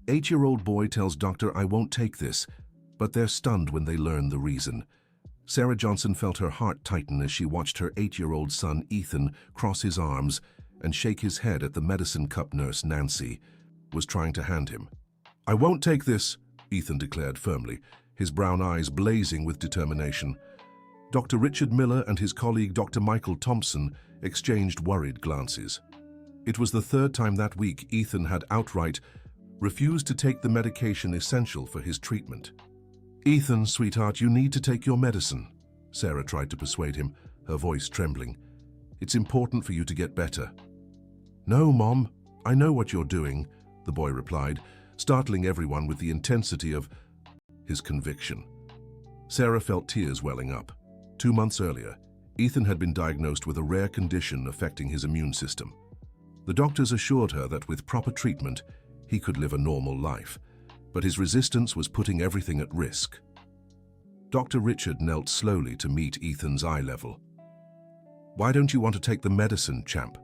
8-year-old boy tells doctor, "I won't take this," but they're stunned when they learn the reason. Sarah Johnson felt her heart tighten as she watched her 8-year-old son, Ethan, cross his arms and shake his head at the medicine cup nurse, Nancy, was trying to hand him. "I won't take this," Ethan declared firmly, his brown eyes blazing with determination. Dr. Richard Miller and his colleague Dr. Michael Thompson exchanged worried glances. It was the third time that week Ethan had outright refused to take the medication essential for his treatment. "Ethan, sweetheart, you need to take your medicine," Sarah tried to persuade him, her voice trembling. "It's important for you to get better." "No, Mom, I know what you're doing," the boy replied, startling everyone with the intensity of his conviction. Sarah felt tears welling up. 2 months earlier, Ethan had been diagnosed with a rare condition affecting his immune system. The doctors assured her that with proper treatment, he could live a normal life, but his resistance was putting everything at risk. Dr. Richard knelt slowly to meet Ethan's eye level. "Why don't you want to take the medicine, champ?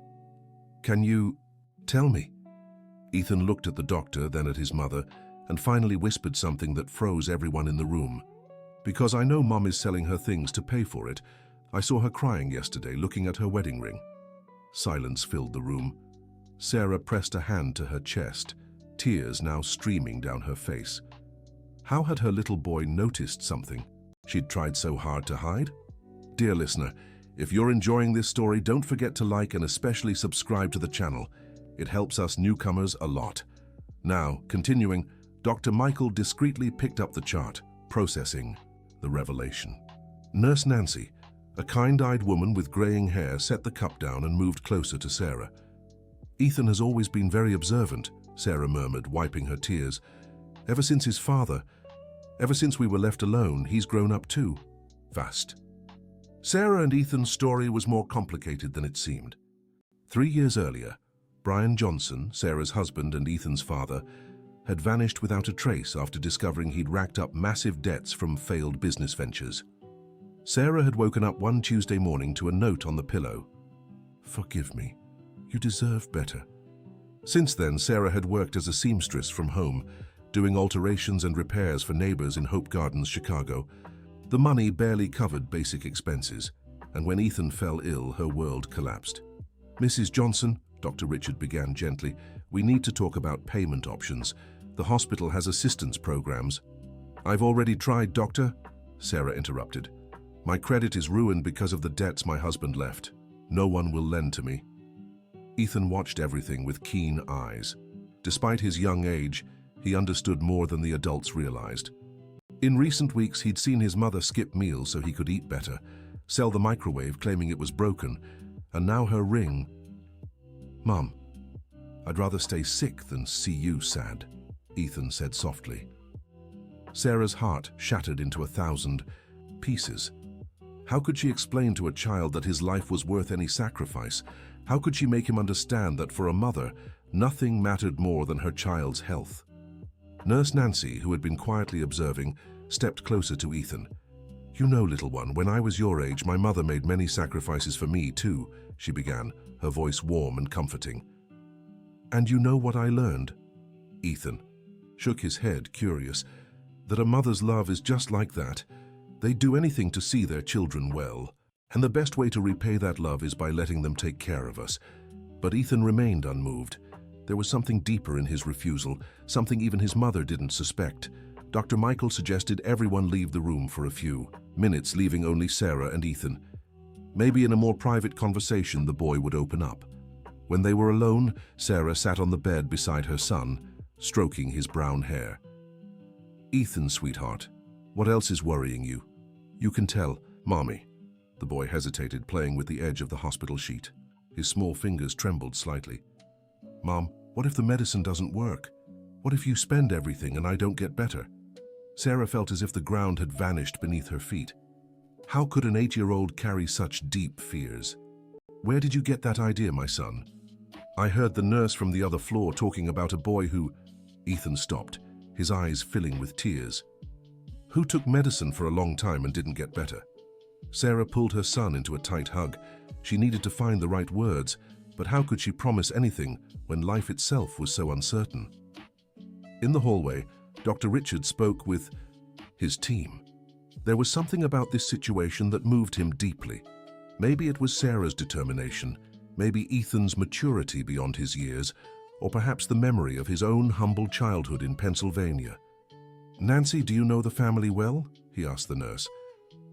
Can you tell me?" Ethan looked at the doctor, then at his mother, and finally whispered something that froze everyone in the room. "Because I know Mom is selling her things to pay for it. I saw her crying yesterday, looking at her wedding ring." Silence filled the room. Sarah pressed a hand to her chest, tears now streaming down her face. How had her little boy noticed something she'd tried so hard to hide? Dear listener, if you're enjoying this story, don't forget to like and especially subscribe to the channel. It helps us newcomers a lot. Now, continuing, Dr. Michael discreetly picked up the chart, processing the revelation. Nurse Nancy, a kind-eyed woman with graying hair, set the cup down and moved closer to Sarah. "Ethan has always been very observant," Sarah murmured, wiping her tears. Ever since we were left alone, he's grown up too. Fast." Sarah and Ethan's story was more complicated than it seemed. 3 years earlier, Brian Johnson, Sarah's husband and Ethan's father, had vanished without a trace after discovering he'd racked up massive debts from failed business ventures. Sarah had woken up one Tuesday morning to a note on the pillow. "Forgive me. You deserve better." Since then, Sarah had worked as a seamstress from home, doing alterations and repairs for neighbors in Hope Gardens, Chicago. The money barely covered basic expenses, and when Ethan fell ill, her world collapsed. "Mrs. Johnson," Dr. Richard began gently, "we need to talk about payment options. The hospital has assistance programs." "I've already tried, doctor," Sarah interrupted. "My credit is ruined because of the debts my husband left. No one will lend to me." Ethan watched everything with keen eyes. Despite his young age, he understood more than the adults realized. In recent weeks, he'd seen his mother skip meals so he could eat better, sell the microwave claiming it was broken, and now her ring. "Mom, I'd rather stay sick than see you sad," Ethan said softly. Sarah's heart shattered into 1,000 pieces. How could she explain to a child that his life was worth any sacrifice? How could she make him understand that for a mother, nothing mattered more than her child's health? Nurse Nancy, who had been quietly observing, stepped closer to Ethan. "You know, little one, when I was your age, my mother made many sacrifices for me too," she began, her voice warm and comforting. "And you know what I learned?" Ethan shook his head, curious. "That a mother's love is just like that. They do anything to see their children well, and the best way to repay that love is by letting them take care of us." But Ethan remained unmoved. There was something deeper in his refusal, something even his mother didn't suspect. Dr. Michael suggested everyone leave the room for a few minutes, leaving only Sarah and Ethan. Maybe in a more private conversation the boy would open up. When they were alone, Sarah sat on the bed beside her son, stroking his brown hair. "Ethan, sweetheart, what else is worrying you? You can tell, Mommy." The boy hesitated, playing with the edge of the hospital sheet. His small fingers trembled slightly. "Mom, what if the medicine doesn't work? What if you spend everything and I don't get better?" Sarah felt as if the ground had vanished beneath her feet. How could an 8-year-old carry such deep fears? "Where did you get that idea, my son?" "I heard the nurse from the other floor talking about a boy who—" Ethan stopped, his eyes filling with tears. "Who took medicine for a long time and didn't get better?" Sarah pulled her son into a tight hug. She needed to find the right words, but how could she promise anything when life itself was so uncertain? In the hallway, Dr. Richard spoke with his team. There was something about this situation that moved him deeply. Maybe it was Sarah's determination, maybe Ethan's maturity beyond his years, or perhaps the memory of his own humble childhood in Pennsylvania. "Nancy, do you know the family well?" he asked the nurse.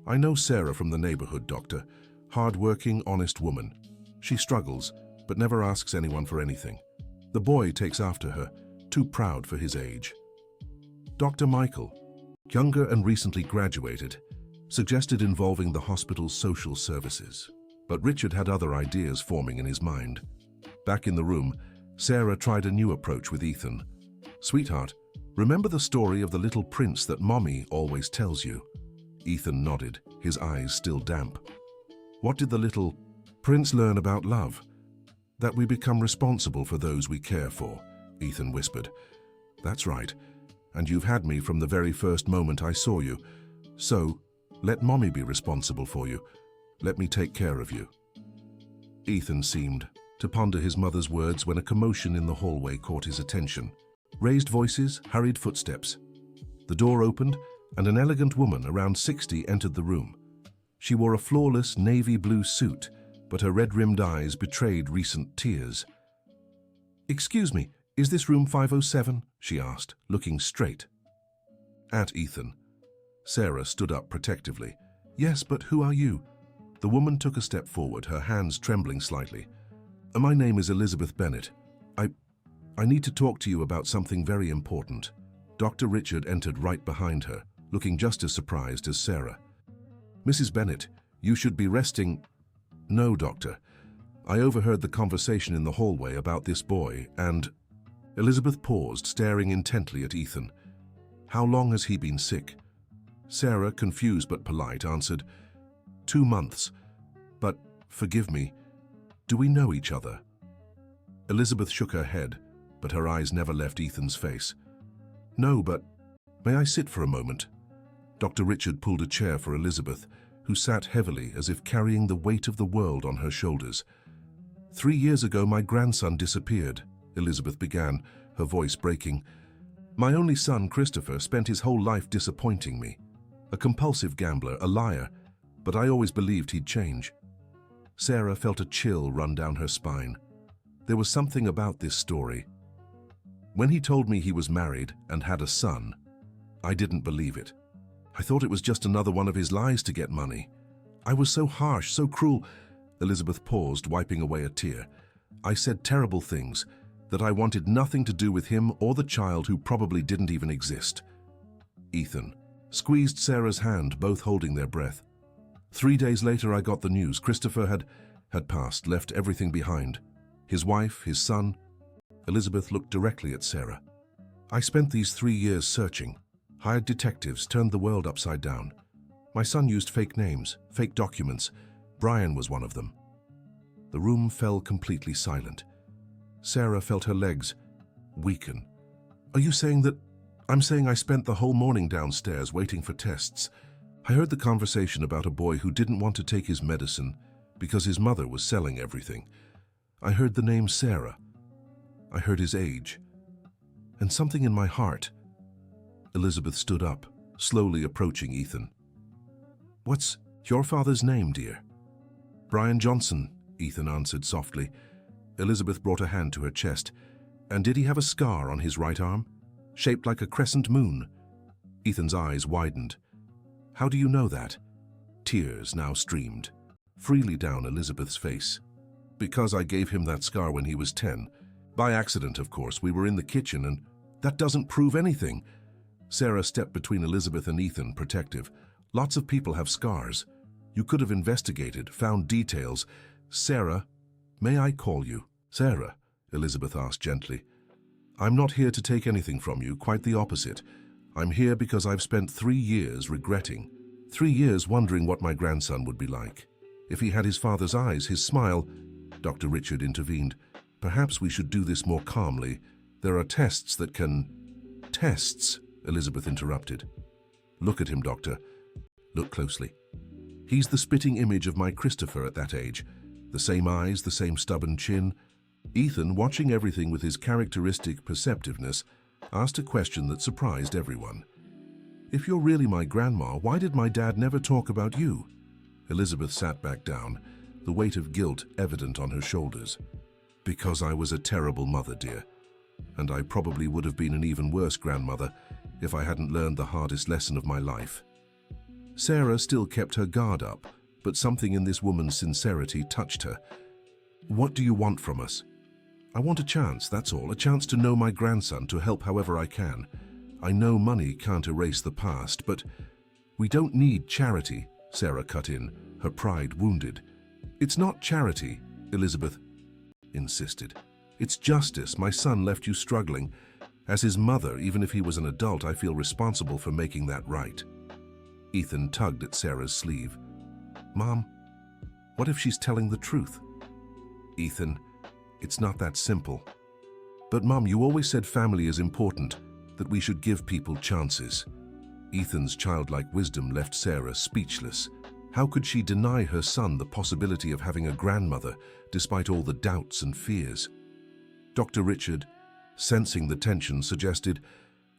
"I know Sarah from the neighborhood, doctor. Hard-working, honest woman. She struggles, but never asks anyone for anything. The boy takes after her, too proud for his age." Dr. Michael, younger and recently graduated, suggested involving the hospital's social services. But Richard had other ideas forming in his mind. Back in the room, Sarah tried a new approach with Ethan. "Sweetheart, remember the story of the little prince that Mommy always tells you?" Ethan nodded, his eyes still damp. "What did the little prince learn about love?" "That we become responsible for those we care for," Ethan whispered. "That's right. And you've had me from the very first moment I saw you. So, let Mommy be responsible for you. Let me take care of you." Ethan seemed to ponder his mother's words when a commotion in the hallway caught his attention. Raised voices, hurried footsteps. The door opened, and an elegant woman around 60 entered the room. She wore a flawless navy blue suit, but her red-rimmed eyes betrayed recent tears. "Excuse me, is this room 507? She asked, looking straight at Ethan. Sarah stood up protectively. "Yes, but who are you?" The woman took a step forward, her hands trembling slightly. "My name is Elizabeth Bennett. I need to talk to you about something very important." Dr. Richard entered right behind her, looking just as surprised as Sarah. "Mrs. Bennett, you should be resting." "No, doctor. I overheard the conversation in the hallway about this boy, and—" Elizabeth paused, staring intently at Ethan. "How long has he been sick?" Sarah, confused but polite, answered, 2 months. "But, forgive me, do we know each other?" Elizabeth shook her head, but her eyes never left Ethan's face. "No, but may I sit for a moment?" Dr. Richard pulled a chair for Elizabeth, who sat heavily as if carrying the weight of the world on her shoulders. "3 years ago, my grandson disappeared," Elizabeth began, her voice breaking. "My only son, Christopher, spent his whole life disappointing me. A compulsive gambler, a liar, but I always believed he'd change." Sarah felt a chill run down her spine. There was something about this story. When he told me he was married and had a son, I didn't believe it. I thought it was just another one of his lies to get money. I was so harsh, so cruel. Elizabeth paused, wiping away a tear. I said terrible things, that I wanted nothing to do with him or the child who probably didn't even exist. Ethan squeezed Sarah's hand, both holding their breath. 3 days later, I got the news. Christopher had passed, left everything behind. His wife, his son. Elizabeth looked directly at Sarah. "I spent these 3 years searching, hired detectives, turned the world upside down. My son used fake names, fake documents. Brian was one of them." The room fell completely silent. Sarah felt her legs weaken. "Are you saying that—" "I'm saying I spent the whole morning downstairs waiting for tests. I heard the conversation about a boy who didn't want to take his medicine because his mother was selling everything. I heard the name Sarah. I heard his age. And something in my heart—" Elizabeth stood up, slowly approaching Ethan. "What's your father's name, dear?" "Brian Johnson," Ethan answered softly. Elizabeth brought a hand to her chest. "And did he have a scar on his right arm? Shaped like a crescent moon?" Ethan's eyes widened. "How do you know that?" Tears now streamed freely down Elizabeth's face. "Because I gave him that scar when he was 10. By accident, of course. We were in the kitchen, and that doesn't prove anything." Sarah stepped between Elizabeth and Ethan, protective. "Lots of people have scars. You could have investigated, found details." "Sarah, may I call you Sarah?" Elizabeth asked gently. "I'm not here to take anything from you, quite the opposite. I'm here because I've spent 3 years regretting. 3 years wondering what my grandson would be like. If he had his father's eyes, his smile—" Dr. Richard intervened. "Perhaps we should do this more calmly. There are tests that can—" "Tests?" Elizabeth interrupted. "Look at him, doctor. Look closely. He's the spitting image of my Christopher at that age. The same eyes, the same stubborn chin. Ethan, watching everything with his characteristic perceptiveness, asked a question that surprised everyone. "If you're really my grandma, why did my dad never talk about you?" Elizabeth sat back down, the weight of guilt evident on her shoulders. "Because I was a terrible mother, dear. And I probably would have been an even worse grandmother if I hadn't learned the hardest lesson of my life." Sarah still kept her guard up, but something in this woman's sincerity touched her. "What do you want from us?" "I want a chance, that's all. A chance to know my grandson, to help however I can. I know money can't erase the past, but—" "We don't need charity," Sarah cut in, her pride wounded. "It's not charity," Elizabeth insisted. "It's justice. My son left you struggling. As his mother, even if he was an adult, I feel responsible for making that right." Ethan tugged at Sarah's sleeve. "Mom, what if she's telling the truth?" "Ethan, it's not that simple." "But Mom, you always said family is important, that we should give people chances." Ethan's childlike wisdom left Sarah speechless. How could she deny her son the possibility of having a grandmother, despite all the doubts and fears? Dr. Richard, sensing the tension, suggested,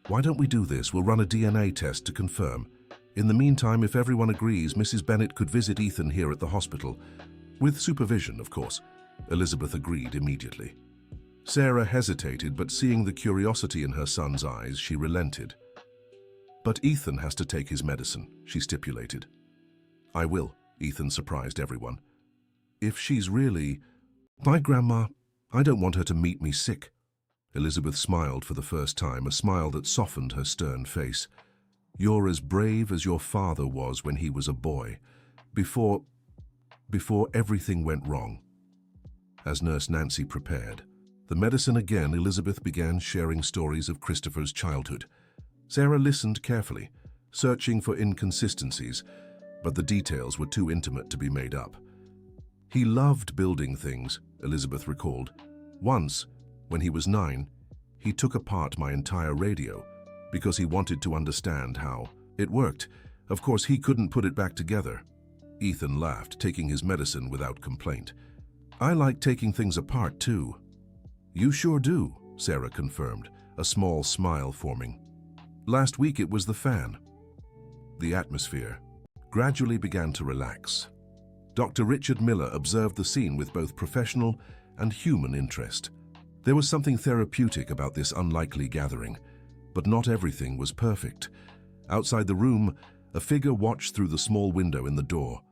"Why don't we do this? We'll run a DNA test to confirm. In the meantime, if everyone agrees, Mrs. Bennett could visit Ethan here at the hospital. With supervision, of course." Elizabeth agreed immediately. Sarah hesitated, but seeing the curiosity in her son's eyes, she relented. "But Ethan has to take his medicine," she stipulated. "I will," Ethan surprised everyone. "If she's really—" "My grandma, I don't want her to meet me sick." Elizabeth smiled for the first time, a smile that softened her stern face. "You're as brave as your father was when he was a boy, before everything went wrong." As Nurse Nancy prepared the medicine again, Elizabeth began sharing stories of Christopher's childhood. Sarah listened carefully, searching for inconsistencies, but the details were too intimate to be made up. "He loved building things," Elizabeth recalled. "Once, when he was 9, he took apart my entire radio because he wanted to understand how it worked. Of course, he couldn't put it back together." Ethan laughed, taking his medicine without complaint. "I like taking things apart, too." "You sure do," Sarah confirmed, a small smile forming. "Last week it was the fan." The atmosphere gradually began to relax. Dr. Richard Miller observed the scene with both professional and human interest. There was something therapeutic about this unlikely gathering, but not everything was perfect. Outside the room, a figure watched through the small window in the door.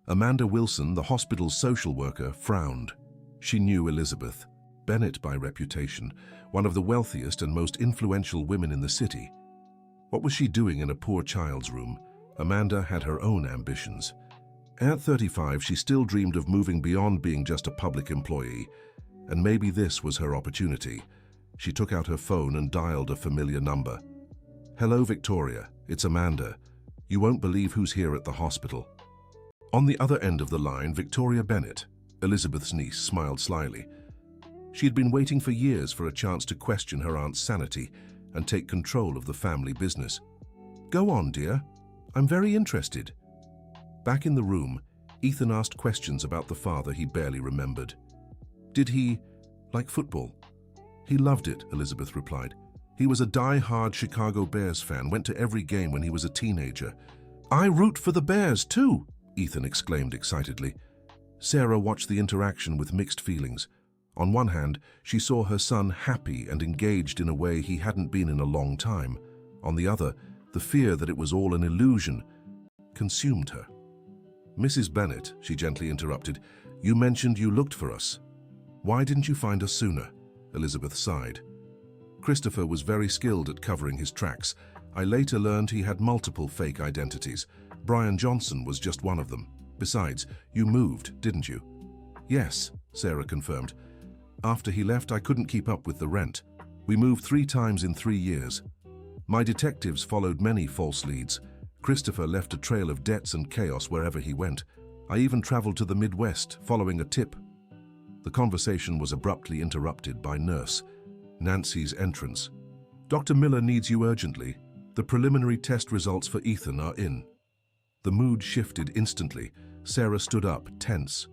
Amanda Wilson, the hospital's social worker, frowned. She knew Elizabeth Bennett by reputation, one of the wealthiest and most influential women in the city. What was she doing in a poor child's room? Amanda had her own ambitions. At 35, she still dreamed of moving beyond being just a public employee, and maybe this was her opportunity. She took out her phone and dialed a familiar number. "Hello, Victoria. It's Amanda. You won't believe who's here at the hospital." On the other end of the line, Victoria Bennett, Elizabeth's niece, smiled slyly. She had been waiting for years for a chance to question her aunt's sanity and take control of the family business. "Go on, dear. I'm very interested." Back in the room, Ethan asked questions about the father he barely remembered. "Did he like football?" "He loved it," Elizabeth replied. "He was a die-hard Chicago Bears fan, went to every game when he was a teenager." "I root for the Bears, too!" Ethan exclaimed excitedly. Sarah watched the interaction with mixed feelings. On one hand, she saw her son happy and engaged in a way he hadn't been in a long time. On the other, the fear that it was all an illusion consumed her. "Mrs. Bennett," she gently interrupted, "you mentioned you looked for us. Why didn't you find us sooner?" Elizabeth sighed. "Christopher was very skilled at covering his tracks. I later learned he had multiple fake identities. Brian Johnson was just one of them. Besides, you moved, didn't you?" "Yes," Sarah confirmed. "After he left, I couldn't keep up with the rent. We moved 3 times in 3 years. My detectives followed many false leads. Christopher left a trail of debts and chaos wherever he went. I even traveled to the Midwest, following a tip." The conversation was abruptly interrupted by Nurse Nancy's entrance. "Dr. Miller needs you urgently. The preliminary test results for Ethan are in." The mood shifted instantly. Sarah stood up, tense.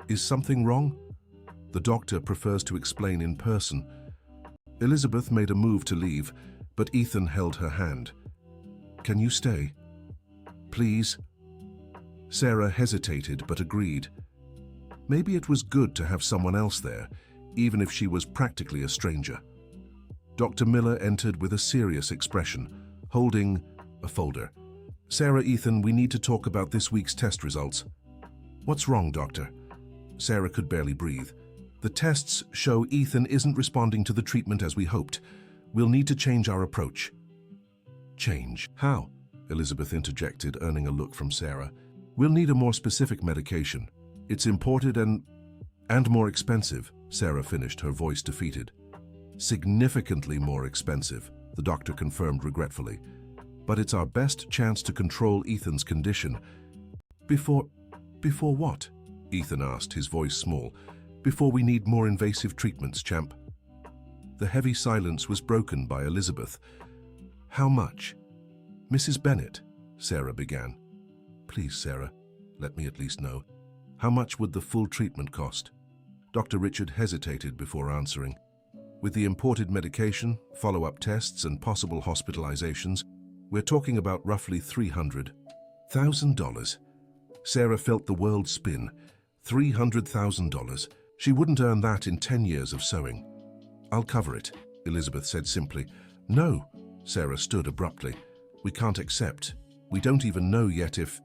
"Is something wrong?" "The doctor prefers to explain in person." Elizabeth made a move to leave, but Ethan held her hand. "Can you stay? Please?" Sarah hesitated but agreed. Maybe it was good to have someone else there, even if she was practically a stranger. Dr. Miller entered with a serious expression, holding a folder. "Sarah, Ethan, we need to talk about this week's test results." "What's wrong, doctor?" Sarah could barely breathe. "The tests show Ethan isn't responding to the treatment as we hoped. We'll need to change our approach." "Change? How?" Elizabeth interjected, earning a look from Sarah. "We'll need a more specific medication. It's imported and more expensive," Sarah finished, her voice defeated. "Significantly more expensive," the doctor confirmed regretfully. "But it's our best chance to control Ethan's condition." Before what?" Ethan asked, his voice small. "Before we need more invasive treatments, champ." The heavy silence was broken by Elizabeth. "How much?" "Mrs. Bennet," Sarah began. "Please, Sarah, let me at least know. How much would the full treatment cost?" Dr. Richard hesitated before answering. "With the imported medication, follow-up tests, and possible hospitalizations, we're talking about roughly $300,000. Sarah felt the world spin. $300,000. She wouldn't earn that in 10 years of sewing. "I'll cover it," Elizabeth said simply. "No," Sarah stood abruptly. "We can't accept. We don't even know yet if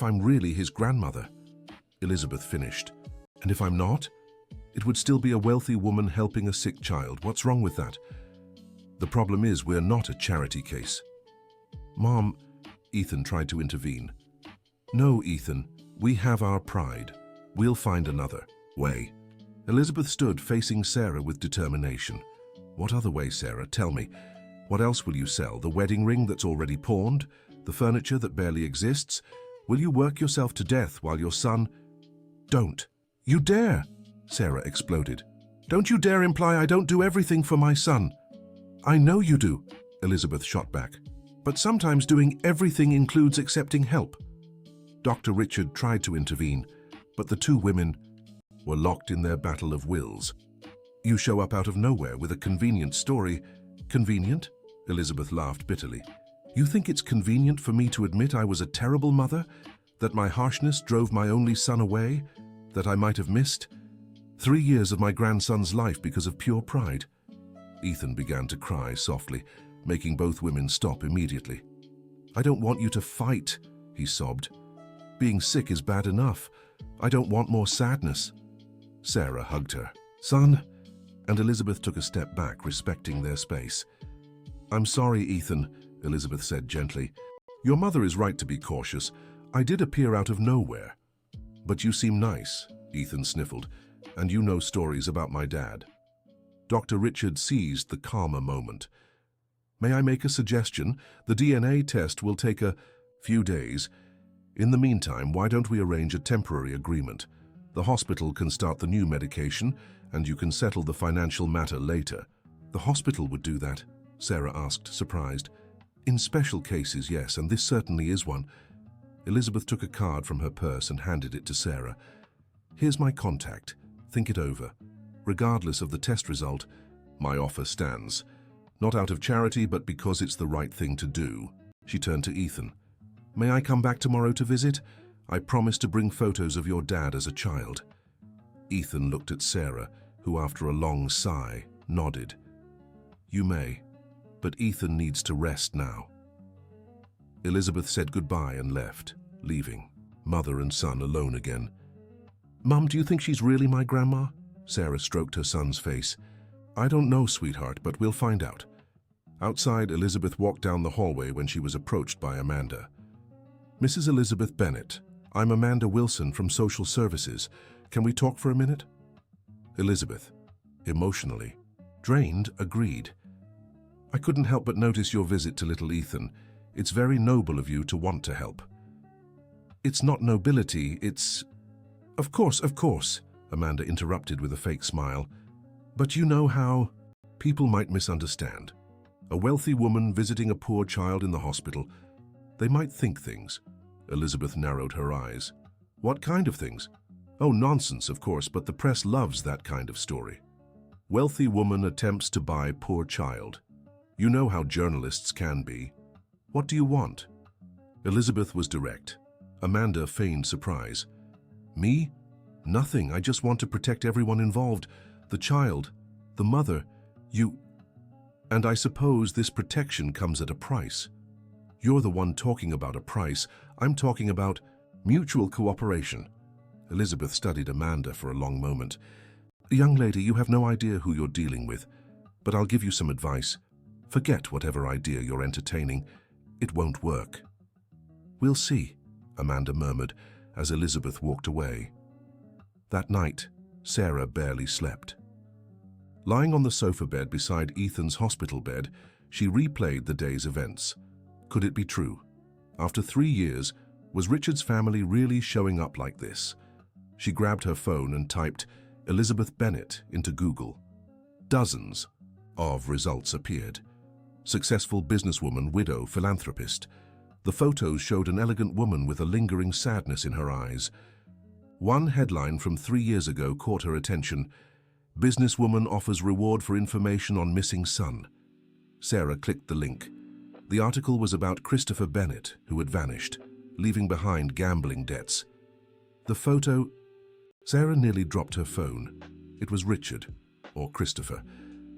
I'm really his grandmother." Elizabeth finished. "And if I'm not? It would still be a wealthy woman helping a sick child. What's wrong with that?" "The problem is we're not a charity case." "Mom," Ethan tried to intervene. "No, Ethan, we have our pride. We'll find another way." Elizabeth stood facing Sarah with determination. "What other way, Sarah? Tell me. What else will you sell? The wedding ring that's already pawned? The furniture that barely exists? Will you work yourself to death while your son—" "Don't. You dare!" Sarah exploded. "Don't you dare imply I don't do everything for my son." "I know you do," Elizabeth shot back. "But sometimes doing everything includes accepting help." Dr. Richard tried to intervene, but the two women were locked in their battle of wills. "You show up out of nowhere with a convenient story." "Convenient?" Elizabeth laughed bitterly. "You think it's convenient for me to admit I was a terrible mother? That my harshness drove my only son away? That I might have missed 3 years of my grandson's life because of pure pride?" Ethan began to cry softly, making both women stop immediately. "I don't want you to fight," he sobbed. "Being sick is bad enough. I don't want more sadness." Sarah hugged her. "Son," and Elizabeth took a step back, respecting their space. "I'm sorry, Ethan," Elizabeth said gently. "Your mother is right to be cautious. I did appear out of nowhere." "But you seem nice," Ethan sniffled, "and you know stories about my dad." Dr. Richard seized the calmer moment. "May I make a suggestion? The DNA test will take a few days. In the meantime, why don't we arrange a temporary agreement? The hospital can start the new medication, and you can settle the financial matter later." "The hospital would do that?" Sarah asked, surprised. "In special cases, yes, and this certainly is one." Elizabeth took a card from her purse and handed it to Sarah. "Here's my contact. Think it over. Regardless of the test result, my offer stands. Not out of charity, but because it's the right thing to do." She turned to Ethan. "May I come back tomorrow to visit? I promise to bring photos of your dad as a child." Ethan looked at Sarah, who after a long sigh, nodded. "You may, but Ethan needs to rest now." Elizabeth said goodbye and left, leaving mother and son alone again. "Mum, do you think she's really my grandma?" Sarah stroked her son's face. "I don't know, sweetheart, but we'll find out." Outside, Elizabeth walked down the hallway when she was approached by Amanda. "Mrs. Elizabeth Bennet, I'm Amanda Wilson from Social Services. Can we talk for a minute?" Elizabeth, emotionally drained, agreed. "I couldn't help but notice your visit to little Ethan. It's very noble of you to want to help." "It's not nobility, it's—" Of course," Amanda interrupted with a fake smile. "But you know how people might misunderstand. A wealthy woman visiting a poor child in the hospital. They might think things." Elizabeth narrowed her eyes. "What kind of things?" "Oh, nonsense, of course, but the press loves that kind of story. Wealthy woman attempts to buy poor child." You know how journalists can be. What do you want? Elizabeth was direct. Amanda feigned surprise. Me? Nothing. I just want to protect everyone involved. The child, the mother, you... And I suppose this protection comes at a price. You're the one talking about a price. I'm talking about mutual cooperation. Elizabeth studied Amanda for a long moment. Young lady, you have no idea who you're dealing with, but I'll give you some advice. Forget whatever idea you're entertaining. It won't work. We'll see, Amanda murmured as Elizabeth walked away. That night, Sarah barely slept. Lying on the sofa bed beside Ethan's hospital bed, she replayed the day's events. Could it be true? After 3 years, was Richard's family really showing up like this? She grabbed her phone and typed Elizabeth Bennet into Google. Dozens of results appeared. Successful businesswoman, widow, philanthropist. The photos showed an elegant woman with a lingering sadness in her eyes. One headline from 3 years ago caught her attention. Businesswoman offers reward for information on missing son. Sarah clicked the link. The article was about Christopher Bennet, who had vanished, leaving behind gambling debts. The photo... Sarah nearly dropped her phone. It was Richard, or Christopher.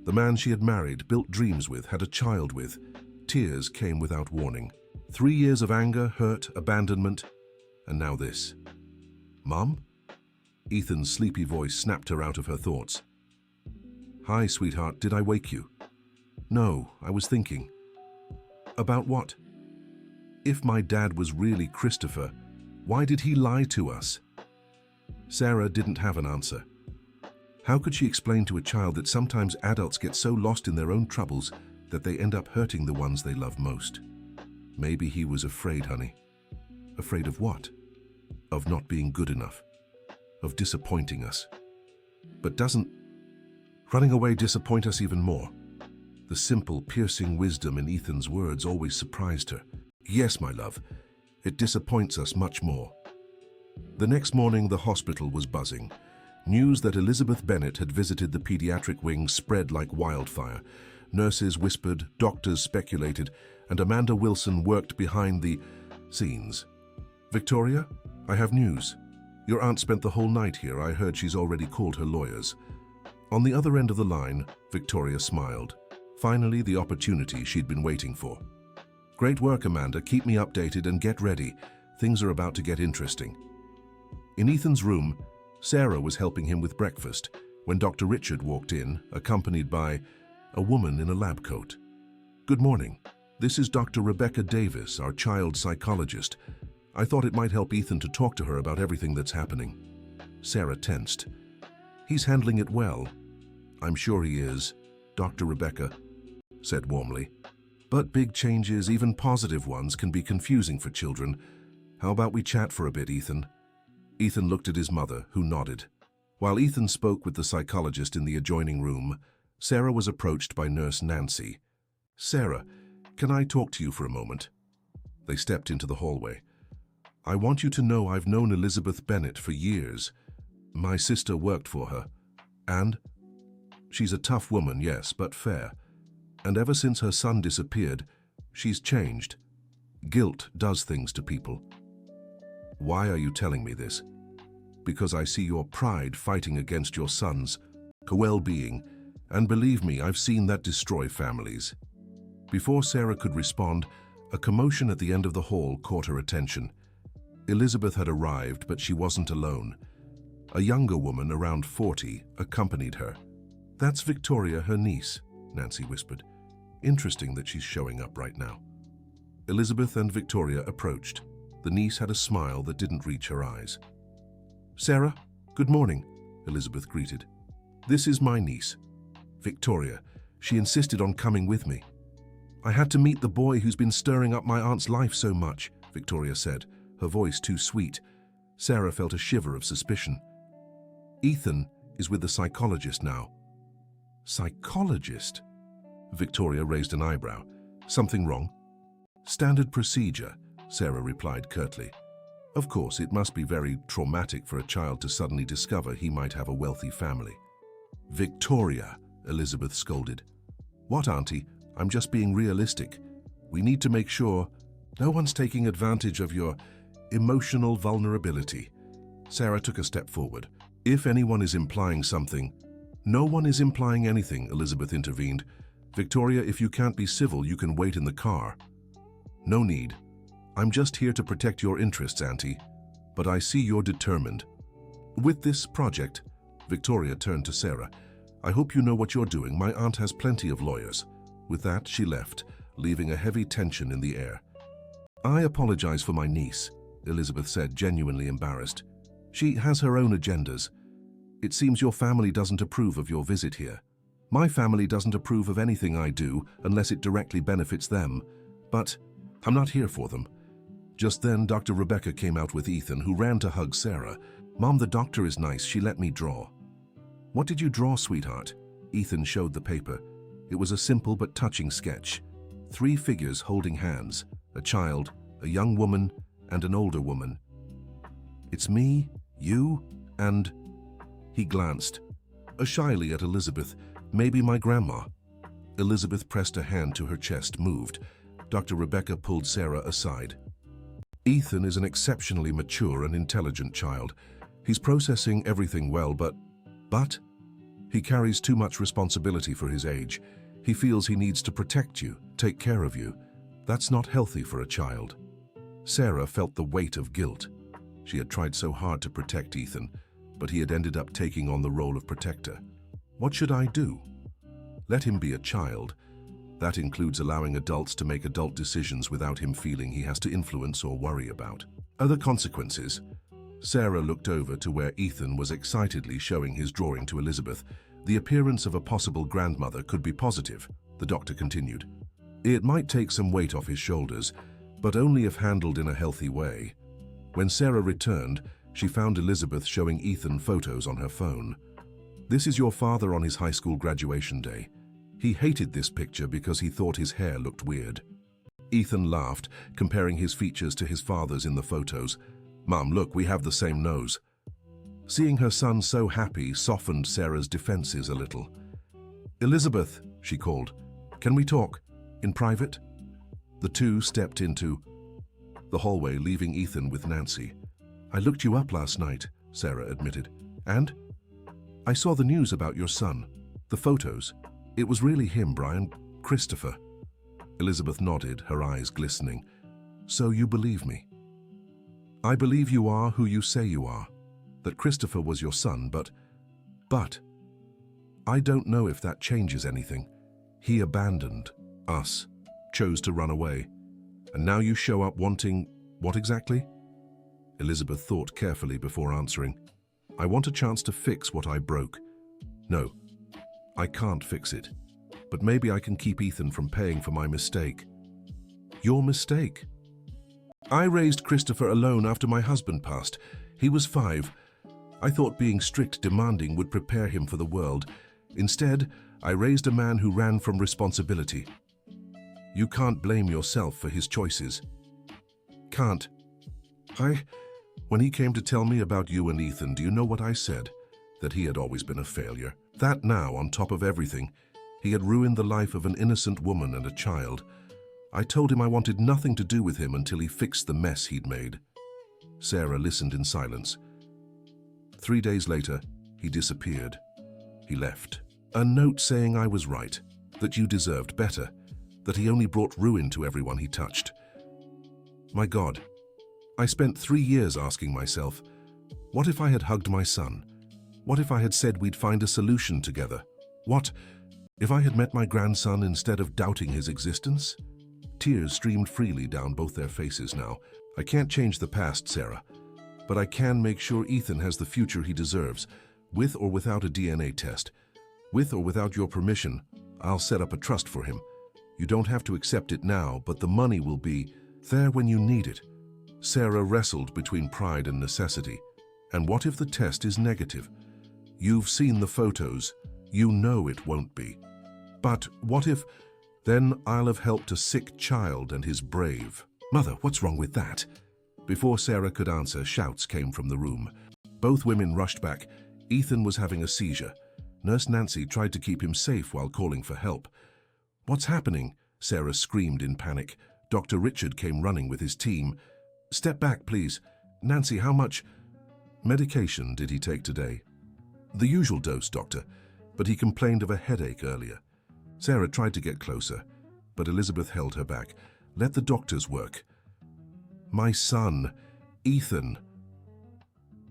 The man she had married, built dreams with, had a child with. Tears came without warning. 3 years of anger, hurt, abandonment, and now this. Mom? Ethan's sleepy voice snapped her out of her thoughts. Hi, sweetheart, did I wake you? No, I was thinking. About what? If my dad was really Christopher, why did he lie to us? Sarah didn't have an answer. How could she explain to a child that sometimes adults get so lost in their own troubles that they end up hurting the ones they love most? Maybe he was afraid, honey. Afraid of what? Of not being good enough. Of disappointing us. But doesn't running away disappoint us even more? The simple, piercing wisdom in Ethan's words always surprised her. Yes, my love, it disappoints us much more. The next morning, the hospital was buzzing. News that Elizabeth Bennet had visited the pediatric wing spread like wildfire. Nurses whispered, doctors speculated, and Amanda Wilson worked behind the scenes. Victoria, I have news. Your aunt spent the whole night here. I heard she's already called her lawyers. On the other end of the line, Victoria smiled. Finally, the opportunity she'd been waiting for. Great work, Amanda. Keep me updated and get ready. Things are about to get interesting. In Ethan's room, Sarah was helping him with breakfast when Dr. Richard walked in, accompanied by a woman in a lab coat. Good morning. This is Dr. Rebecca Davis, our child psychologist. I thought it might help Ethan to talk to her about everything that's happening. Sarah tensed. He's handling it well. I'm sure he is, Dr. Rebecca said warmly. But big changes, even positive ones, can be confusing for children. How about we chat for a bit, Ethan? Ethan looked at his mother, who nodded. While Ethan spoke with the psychologist in the adjoining room, Sarah was approached by Nurse Nancy. Sarah, can I talk to you for a moment? They stepped into the hallway. I want you to know I've known Elizabeth Bennet for years. My sister worked for her. And? She's a tough woman, yes, but fair. And ever since her son disappeared, she's changed. Guilt does things to people. Why are you telling me this? Because I see your pride fighting against your son's well-being, and believe me, I've seen that destroy families. Before Sarah could respond, a commotion at the end of the hall caught her attention. Elizabeth had arrived, but she wasn't alone. A younger woman, around 40, accompanied her. That's Victoria, her niece, Nancy whispered. Interesting that she's showing up right now. Elizabeth and Victoria approached. The niece had a smile that didn't reach her eyes. Sarah, good morning, Elizabeth greeted. This is my niece, Victoria. She insisted on coming with me. I had to meet the boy who's been stirring up my aunt's life so much, Victoria said, her voice too sweet. Sarah felt a shiver of suspicion. Ethan is with the psychologist now. Psychologist? Victoria raised an eyebrow. Something wrong? Standard procedure, Sarah replied curtly. Of course, it must be very traumatic for a child to suddenly discover he might have a wealthy family. Victoria, Elizabeth scolded. What, Auntie? I'm just being realistic. We need to make sure no one's taking advantage of your emotional vulnerability. Sarah took a step forward. If anyone is implying something, no one is implying anything, Elizabeth intervened. Victoria, if you can't be civil, you can wait in the car. No need. I'm just here to protect your interests, Auntie. But I see you're determined. With this project, Victoria turned to Sarah. I hope you know what you're doing. My aunt has plenty of lawyers. With that, she left, leaving a heavy tension in the air. I apologize for my niece, Elizabeth said, genuinely embarrassed. She has her own agendas. It seems your family doesn't approve of your visit here. My family doesn't approve of anything I do unless it directly benefits them, but I'm not here for them. Just then, Dr. Rebecca came out with Ethan, who ran to hug Sarah. Mom, the doctor is nice. She let me draw. What did you draw, sweetheart? Ethan showed the paper. It was a simple but touching sketch. 3 figures holding hands, a child, a young woman, and an older woman. It's me, you, and... He glanced shyly at Elizabeth. Maybe my grandma. Elizabeth pressed a hand to her chest, moved. Dr. Rebecca pulled Sarah aside. Ethan is an exceptionally mature and intelligent child. He's processing everything well, but he carries too much responsibility for his age. He feels he needs to protect you, take care of you. That's not healthy for a child. Sarah felt the weight of guilt. She had tried so hard to protect Ethan, but he had ended up taking on the role of protector. What should I do? Let him be a child. That includes allowing adults to make adult decisions without him feeling he has to influence or worry about. Other consequences. Sarah looked over to where Ethan was excitedly showing his drawing to Elizabeth. The appearance of a possible grandmother could be positive, the doctor continued. It might take some weight off his shoulders, but only if handled in a healthy way. When Sarah returned, she found Elizabeth showing Ethan photos on her phone. This is your father on his high school graduation day. He hated this picture because he thought his hair looked weird. Ethan laughed, comparing his features to his father's in the photos. Mom, look, we have the same nose. Seeing her son so happy softened Sarah's defenses a little. Elizabeth, she called, can we talk? In private? The two stepped into the hallway, leaving Ethan with Nancy. I looked you up last night, Sarah admitted. And? I saw the news about your son. The photos. It was really him, Brian. Christopher. Elizabeth nodded, her eyes glistening. So you believe me? I believe you are who you say you are. That Christopher was your son, but I don't know if that changes anything. He abandoned us, chose to run away. And now you show up wanting what exactly? Elizabeth thought carefully before answering. I want a chance to fix what I broke. No, I can't fix it. But maybe I can keep Ethan from paying for my mistake. Your mistake? I raised Christopher alone after my husband passed. He was 5. I thought being strict, demanding would prepare him for the world. Instead, I raised a man who ran from responsibility. You can't blame yourself for his choices. Can't. When he came to tell me about you and Ethan, do you know what I said? That he had always been a failure. That now, on top of everything, he had ruined the life of an innocent woman and a child. I told him I wanted nothing to do with him until he fixed the mess he'd made. Sarah listened in silence. 3 days later, he disappeared. He left. A note saying I was right, that you deserved better, that he only brought ruin to everyone he touched. My God, I spent 3 years asking myself, what if I had hugged my son? What if I had said we'd find a solution together? What if I had met my grandson instead of doubting his existence? Tears streamed freely down both their faces now. I can't change the past, Sarah, but I can make sure Ethan has the future he deserves, with or without a DNA test. With or without your permission, I'll set up a trust for him. You don't have to accept it now, but the money will be there when you need it. Sarah wrestled between pride and necessity. And what if the test is negative? You've seen the photos. You know it won't be. But what if... Then I'll have helped a sick child and his brave. Mother, what's wrong with that? Before Sarah could answer, shouts came from the room. Both women rushed back. Ethan was having a seizure. Nurse Nancy tried to keep him safe while calling for help. What's happening? Sarah screamed in panic. Dr. Richard came running with his team. Step back, please. Nancy, how much medication did he take today? The usual dose, doctor, but he complained of a headache earlier. Sarah tried to get closer, but Elizabeth held her back. Let the doctors work. My son, Ethan.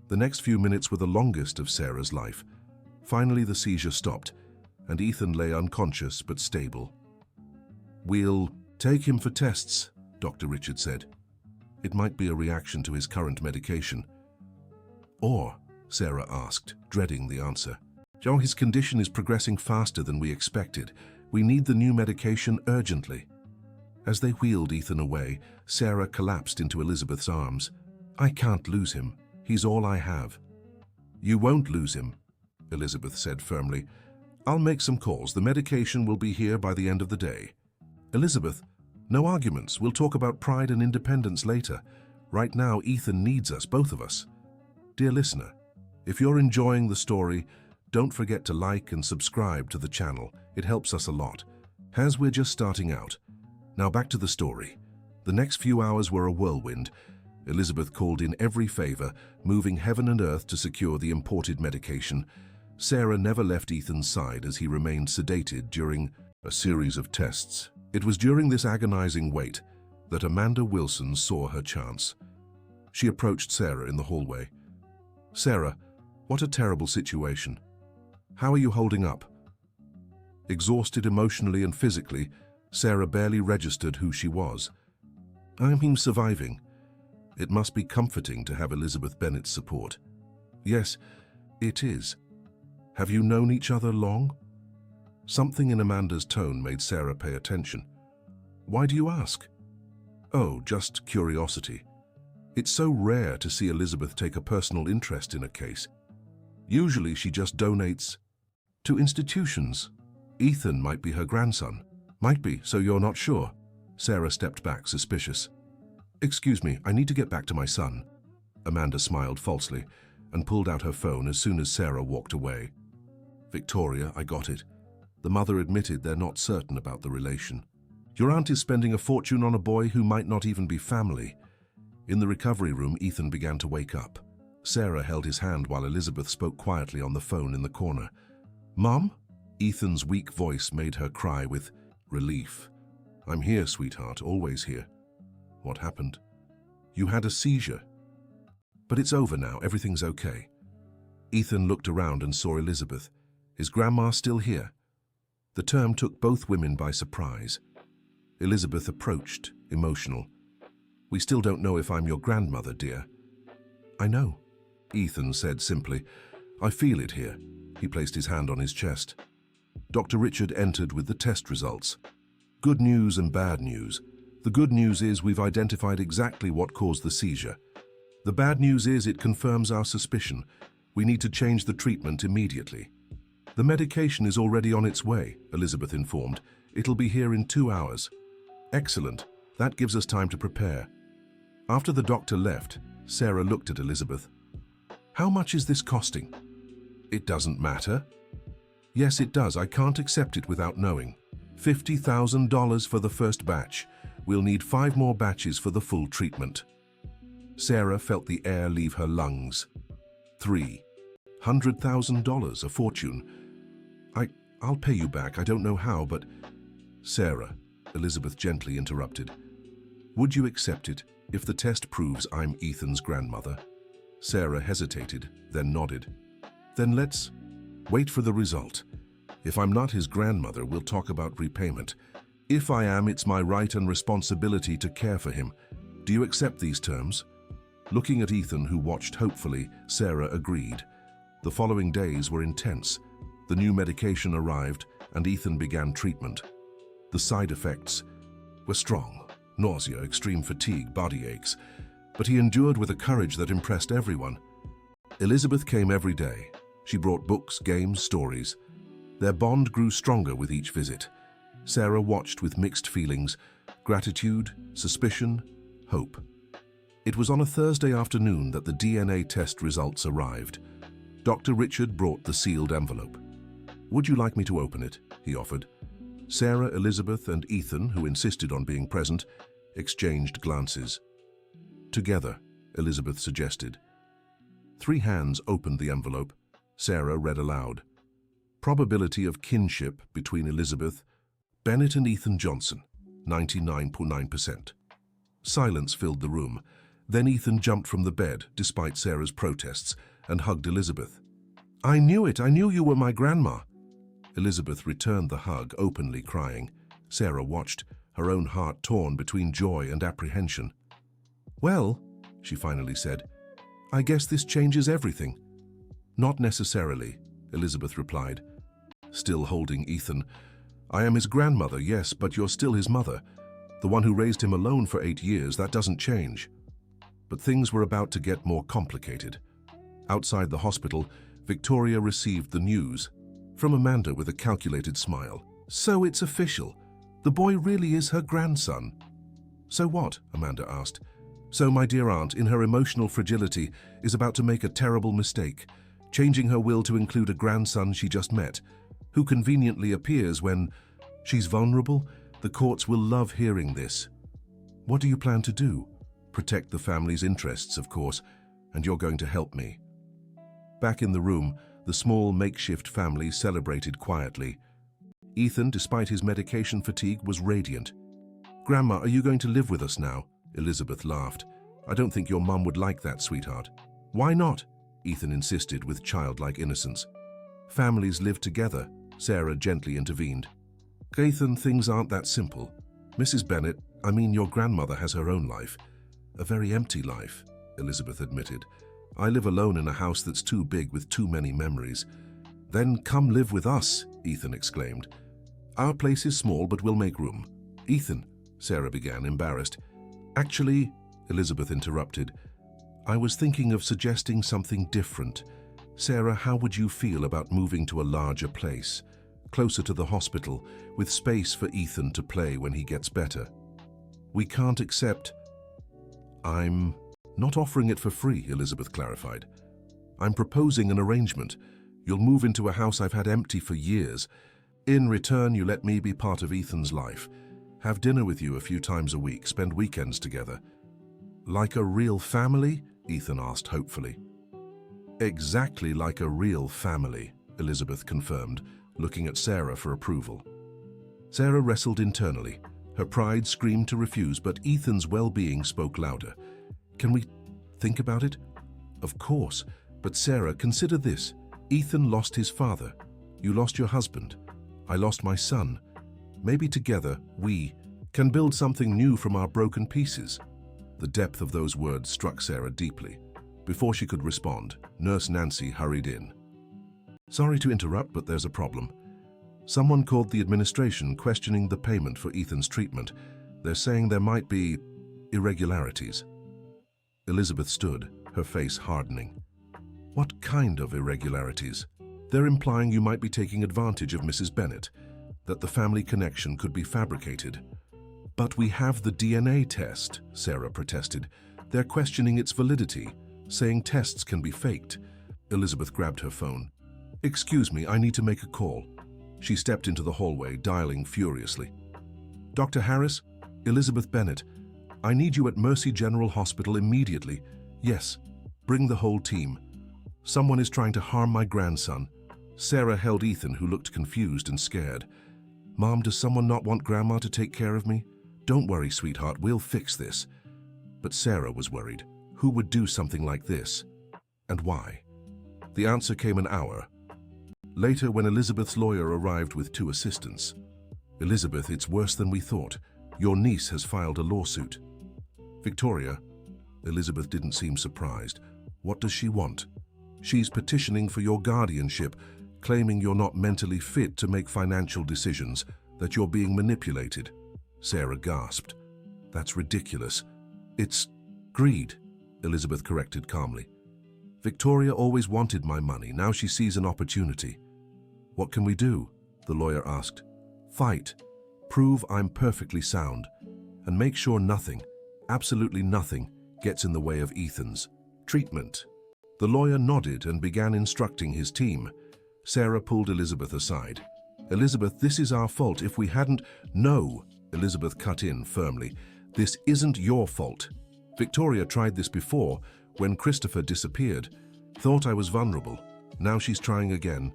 The next few minutes were the longest of Sarah's life. Finally, the seizure stopped, and Ethan lay unconscious but stable. We'll take him for tests, Dr. Richard said. It might be a reaction to his current medication. Or, Sarah asked, dreading the answer. Joe, his condition is progressing faster than we expected. We need the new medication urgently. As they wheeled Ethan away, Sarah collapsed into Elizabeth's arms. I can't lose him. He's all I have. You won't lose him, Elizabeth said firmly. I'll make some calls. The medication will be here by the end of the day. Elizabeth, no arguments. We'll talk about pride and independence later. Right now, Ethan needs us, both of us. Dear listener, if you're enjoying the story, don't forget to like and subscribe to the channel. It helps us a lot. As we're just starting out. Now back to the story. The next few hours were a whirlwind. Elizabeth called in every favor, moving heaven and earth to secure the imported medication. Sarah never left Ethan's side as he remained sedated during a series of tests. It was during this agonizing wait that Amanda Wilson saw her chance. She approached Sarah in the hallway. Sarah, what a terrible situation. How are you holding up? Exhausted emotionally and physically, Sarah barely registered who she was. I'm surviving. It must be comforting to have Elizabeth Bennet's support. Yes, it is. Have you known each other long? Something in Amanda's tone made Sarah pay attention. Why do you ask? Oh, just curiosity. It's so rare to see Elizabeth take a personal interest in a case. Usually she just donates to institutions. Ethan might be her grandson. Might be, so you're not sure. Sarah stepped back, suspicious. Excuse me, I need to get back to my son. Amanda smiled falsely and pulled out her phone as soon as Sarah walked away. Victoria, I got it. The mother admitted they're not certain about the relation. Your aunt is spending a fortune on a boy who might not even be family. In the recovery room, Ethan began to wake up. Sarah held his hand while Elizabeth spoke quietly on the phone in the corner. Mom? Ethan's weak voice made her cry with relief. I'm here, sweetheart, always here. What happened? You had a seizure. But it's over now, everything's okay. Ethan looked around and saw Elizabeth. Is Grandma still here? The term took both women by surprise. Elizabeth approached, emotional. We still don't know if I'm your grandmother, dear. I know, Ethan said simply. I feel it here. He placed his hand on his chest. Dr. Richard entered with the test results. Good news and bad news. The good news is we've identified exactly what caused the seizure. The bad news is it confirms our suspicion. We need to change the treatment immediately. The medication is already on its way, Elizabeth informed. It'll be here in 2 hours. Excellent. That gives us time to prepare. After the doctor left, Sarah looked at Elizabeth. How much is this costing? It doesn't matter. Yes, it does. I can't accept it without knowing. $50,000 for the first batch. We'll need 5 more batches for the full treatment. Sarah felt the air leave her lungs. $300,000, a fortune. I'll pay you back. I don't know how, but... Sarah, Elizabeth gently interrupted. Would you accept it if the test proves I'm Ethan's grandmother? Sarah hesitated, then nodded. Then let's wait for the result. If I'm not his grandmother, we'll talk about repayment. If I am, it's my right and responsibility to care for him. Do you accept these terms? Looking at Ethan, who watched hopefully, Sarah agreed. The following days were intense. The new medication arrived, and Ethan began treatment. The side effects were strong. Nausea, extreme fatigue, body aches. But he endured with a courage that impressed everyone. Elizabeth came every day. She brought books, games, stories. Their bond grew stronger with each visit. Sarah watched with mixed feelings, gratitude, suspicion, hope. It was on a Thursday afternoon that the DNA test results arrived. Dr. Richard brought the sealed envelope. Would you like me to open it? He offered. Sarah, Elizabeth, and Ethan, who insisted on being present, exchanged glances. "Together," Elizabeth suggested. 3 hands opened the envelope. Sarah read aloud. "Probability of kinship between Elizabeth, Bennett and Ethan Johnson, 99.9%. Silence filled the room. Then Ethan jumped from the bed, despite Sarah's protests, and hugged Elizabeth. "I knew it! I knew you were my grandma!" Elizabeth returned the hug, openly crying. Sarah watched, her own heart torn between joy and apprehension. "Well," she finally said, "I guess this changes everything." "Not necessarily," Elizabeth replied, still holding Ethan. "I am his grandmother, yes, but you're still his mother. The one who raised him alone for 8 years, that doesn't change." But things were about to get more complicated. Outside the hospital, Victoria received the news from Amanda with a calculated smile. "So it's official. The boy really is her grandson." "So what?" Amanda asked. "So my dear aunt, in her emotional fragility, is about to make a terrible mistake, changing her will to include a grandson she just met, who conveniently appears when she's vulnerable. The courts will love hearing this." "What do you plan to do?" "Protect the family's interests, of course, and you're going to help me." Back in the room, the small makeshift family celebrated quietly. Ethan, despite his medication fatigue, was radiant. "Grandma, are you going to live with us now?" Elizabeth laughed. "I don't think your mum would like that, sweetheart." "Why not?" Ethan insisted with childlike innocence. "Families live together," Sarah gently intervened. "Ethan, things aren't that simple. Mrs. Bennett, I mean your grandmother, has her own life. A very empty life," Elizabeth admitted. "I live alone in a house that's too big with too many memories." "Then come live with us," Ethan exclaimed. "Our place is small, but we'll make room." "Ethan," Sarah began, embarrassed. "Actually," Elizabeth interrupted, "I was thinking of suggesting something different. Sarah, how would you feel about moving to a larger place, closer to the hospital, with space for Ethan to play when he gets better?" "We can't accept—" "I'm not offering it for free," Elizabeth clarified. "I'm proposing an arrangement. You'll move into a house I've had empty for years. In return, you let me be part of Ethan's life, have dinner with you a few times a week, spend weekends together." "Like a real family?" Ethan asked hopefully. "Exactly like a real family," Elizabeth confirmed, looking at Sarah for approval. Sarah wrestled internally. Her pride screamed to refuse, but Ethan's well-being spoke louder. "Can we think about it?" "Of course, but Sarah, consider this. Ethan lost his father. You lost your husband. I lost my son. Maybe together, we can build something new from our broken pieces." The depth of those words struck Sarah deeply. Before she could respond, Nurse Nancy hurried in. "Sorry to interrupt, but there's a problem. Someone called the administration questioning the payment for Ethan's treatment. They're saying there might be irregularities." Elizabeth stood, her face hardening. "What kind of irregularities?" "They're implying you might be taking advantage of Mrs. Bennett, that the family connection could be fabricated." "But we have the DNA test," Sarah protested. "They're questioning its validity, saying tests can be faked." Elizabeth grabbed her phone. "Excuse me, I need to make a call." She stepped into the hallway, dialing furiously. "Dr. Harris? Elizabeth Bennett. I need you at Mercy General Hospital immediately. Yes, bring the whole team. Someone is trying to harm my grandson." Sarah held Ethan, who looked confused and scared. "Mom, does someone not want Grandma to take care of me?" "Don't worry, sweetheart, we'll fix this." But Sarah was worried. Who would do something like this? And why? The answer came an hour later when Elizabeth's lawyer arrived with 2 assistants. "Elizabeth, it's worse than we thought. Your niece has filed a lawsuit." "Victoria?" Elizabeth didn't seem surprised. "What does she want?" "She's petitioning for your guardianship, claiming you're not mentally fit to make financial decisions, that you're being manipulated." Sarah gasped. "That's ridiculous." "It's greed," Elizabeth corrected calmly. "Victoria always wanted my money. Now she sees an opportunity." "What can we do?" the lawyer asked. "Fight. Prove I'm perfectly sound. And make sure nothing, absolutely nothing, gets in the way of Ethan's treatment." The lawyer nodded and began instructing his team. Sarah pulled Elizabeth aside. Elizabeth, this is our fault. If we hadn't... No, Elizabeth cut in firmly. This isn't your fault. Victoria tried this before, when Christopher disappeared. Thought I was vulnerable. Now she's trying again.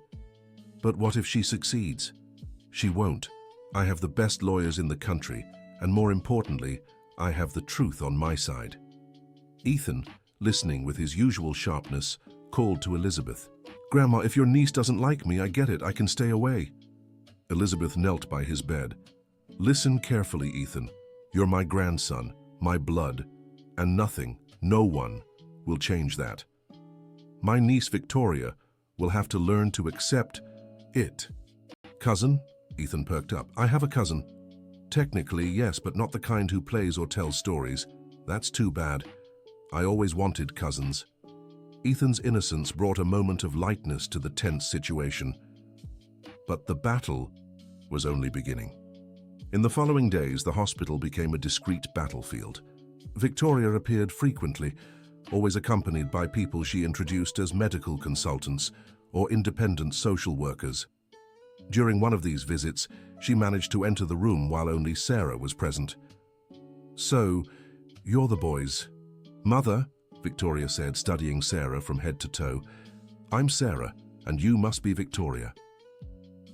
But what if she succeeds? She won't. I have the best lawyers in the country, and more importantly, I have the truth on my side. Ethan, listening with his usual sharpness, called to Elizabeth. Grandma, if your niece doesn't like me, I get it. I can stay away. Elizabeth knelt by his bed. Listen carefully, Ethan. You're my grandson, my blood, and nothing, no one, will change that. My niece Victoria will have to learn to accept it. Cousin? Ethan perked up. I have a cousin. Technically, yes, but not the kind who plays or tells stories. That's too bad. I always wanted cousins. Ethan's innocence brought a moment of lightness to the tense situation. But the battle was only beginning. In the following days, the hospital became a discreet battlefield. Victoria appeared frequently, always accompanied by people she introduced as medical consultants or independent social workers. During one of these visits, she managed to enter the room while only Sarah was present. So, you're the boys. Mother, Victoria said, studying Sarah from head to toe. I'm Sarah, and you must be Victoria.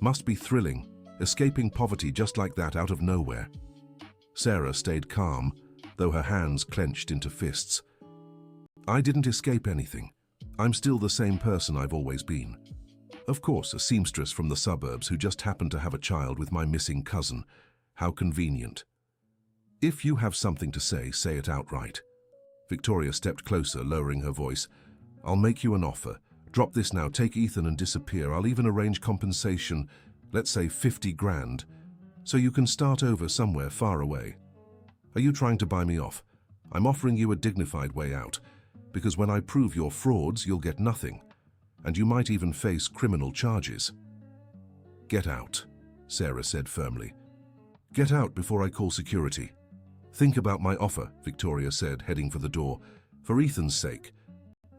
Must be thrilling, escaping poverty just like that out of nowhere. Sarah stayed calm, though her hands clenched into fists. I didn't escape anything. I'm still the same person I've always been. Of course, a seamstress from the suburbs who just happened to have a child with my missing cousin. How convenient. If you have something to say it outright. Victoria stepped closer, lowering her voice. I'll make you an offer. Drop this now, take Ethan and disappear. I'll even arrange compensation, let's say 50 grand, so you can start over somewhere far away. Are you trying to buy me off? I'm offering you a dignified way out, because when I prove you're frauds, you'll get nothing, and you might even face criminal charges. Get out, Sarah said firmly. Get out before I call security. Think about my offer, Victoria said, heading for the door. For Ethan's sake.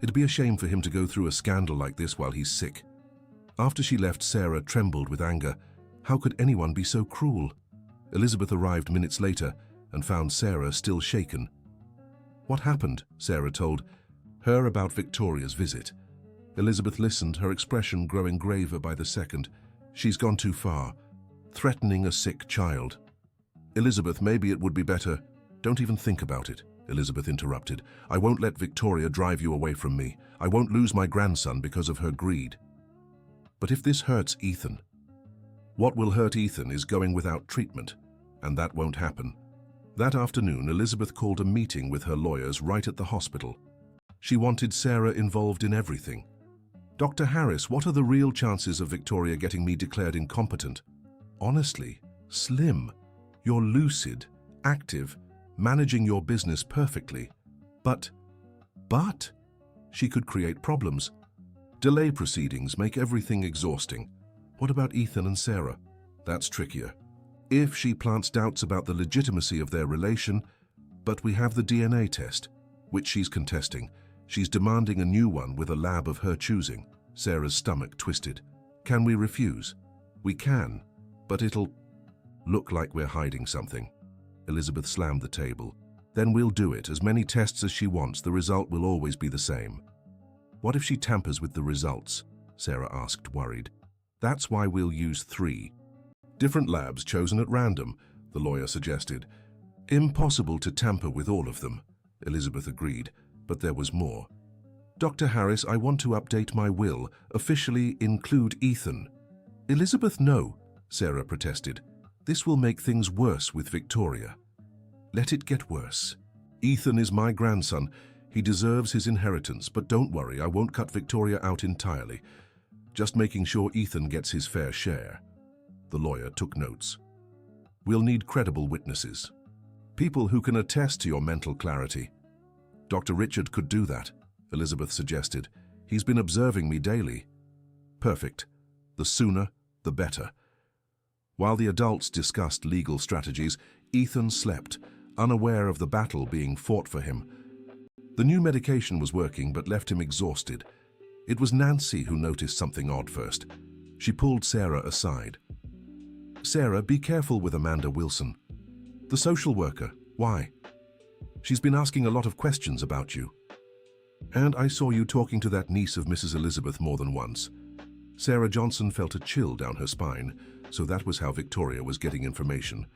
It'd be a shame for him to go through a scandal like this while he's sick. After she left, Sarah trembled with anger. How could anyone be so cruel? Elizabeth arrived minutes later and found Sarah still shaken. What happened? Sarah told her about Victoria's visit. Elizabeth listened, her expression growing graver by the second. She's gone too far, threatening a sick child. Elizabeth, maybe it would be better. Don't even think about it, Elizabeth interrupted. I won't let Victoria drive you away from me. I won't lose my grandson because of her greed. But if this hurts Ethan, what will hurt Ethan is going without treatment, and that won't happen. That afternoon, Elizabeth called a meeting with her lawyers right at the hospital. She wanted Sarah involved in everything. Dr. Harris, what are the real chances of Victoria getting me declared incompetent? Honestly, slim. You're lucid, active, managing your business perfectly. But, she could create problems. Delay proceedings, make everything exhausting. What about Ethan and Sarah? That's trickier. If she plants doubts about the legitimacy of their relation, but we have the DNA test, which she's contesting. She's demanding a new one with a lab of her choosing. Sarah's stomach twisted. Can we refuse? We can, but it'll look like we're hiding something. Elizabeth slammed the table. Then we'll do it. As many tests as she wants, the result will always be the same. What if she tampers with the results? Sarah asked, worried. That's why we'll use 3. Different labs chosen at random, the lawyer suggested. Impossible to tamper with all of them, Elizabeth agreed, but there was more. Dr. Harris, I want to update my will, officially include Ethan. Elizabeth, no, Sarah protested. This will make things worse with Victoria. Let it get worse. Ethan is my grandson. He deserves his inheritance, but don't worry, I won't cut Victoria out entirely. Just making sure Ethan gets his fair share. The lawyer took notes. We'll need credible witnesses. People who can attest to your mental clarity. Dr. Richard could do that, Elizabeth suggested. He's been observing me daily. Perfect. The sooner, the better. While the adults discussed legal strategies, Ethan slept, unaware of the battle being fought for him. The new medication was working but left him exhausted. It was Nancy who noticed something odd first. She pulled Sarah aside. Sarah, be careful with Amanda Wilson. The social worker. Why? She's been asking a lot of questions about you. And I saw you talking to that niece of Mrs. Elizabeth more than once. Sarah Johnson felt a chill down her spine, so that was how Victoria was getting information.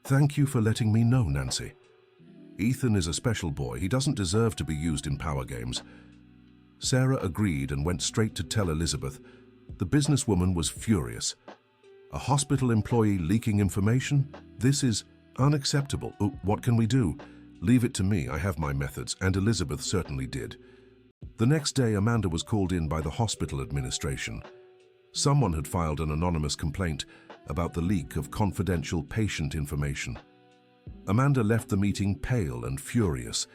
Thank you for letting me know, Nancy. Ethan is a special boy. He doesn't deserve to be used in power games. Sarah agreed and went straight to tell Elizabeth. The businesswoman was furious. A hospital employee leaking information? This is unacceptable. Oh, what can we do? Leave it to me. I have my methods, and Elizabeth certainly did. The next day, Amanda was called in by the hospital administration. Someone had filed an anonymous complaint about the leak of confidential patient information. Amanda left the meeting pale and furious.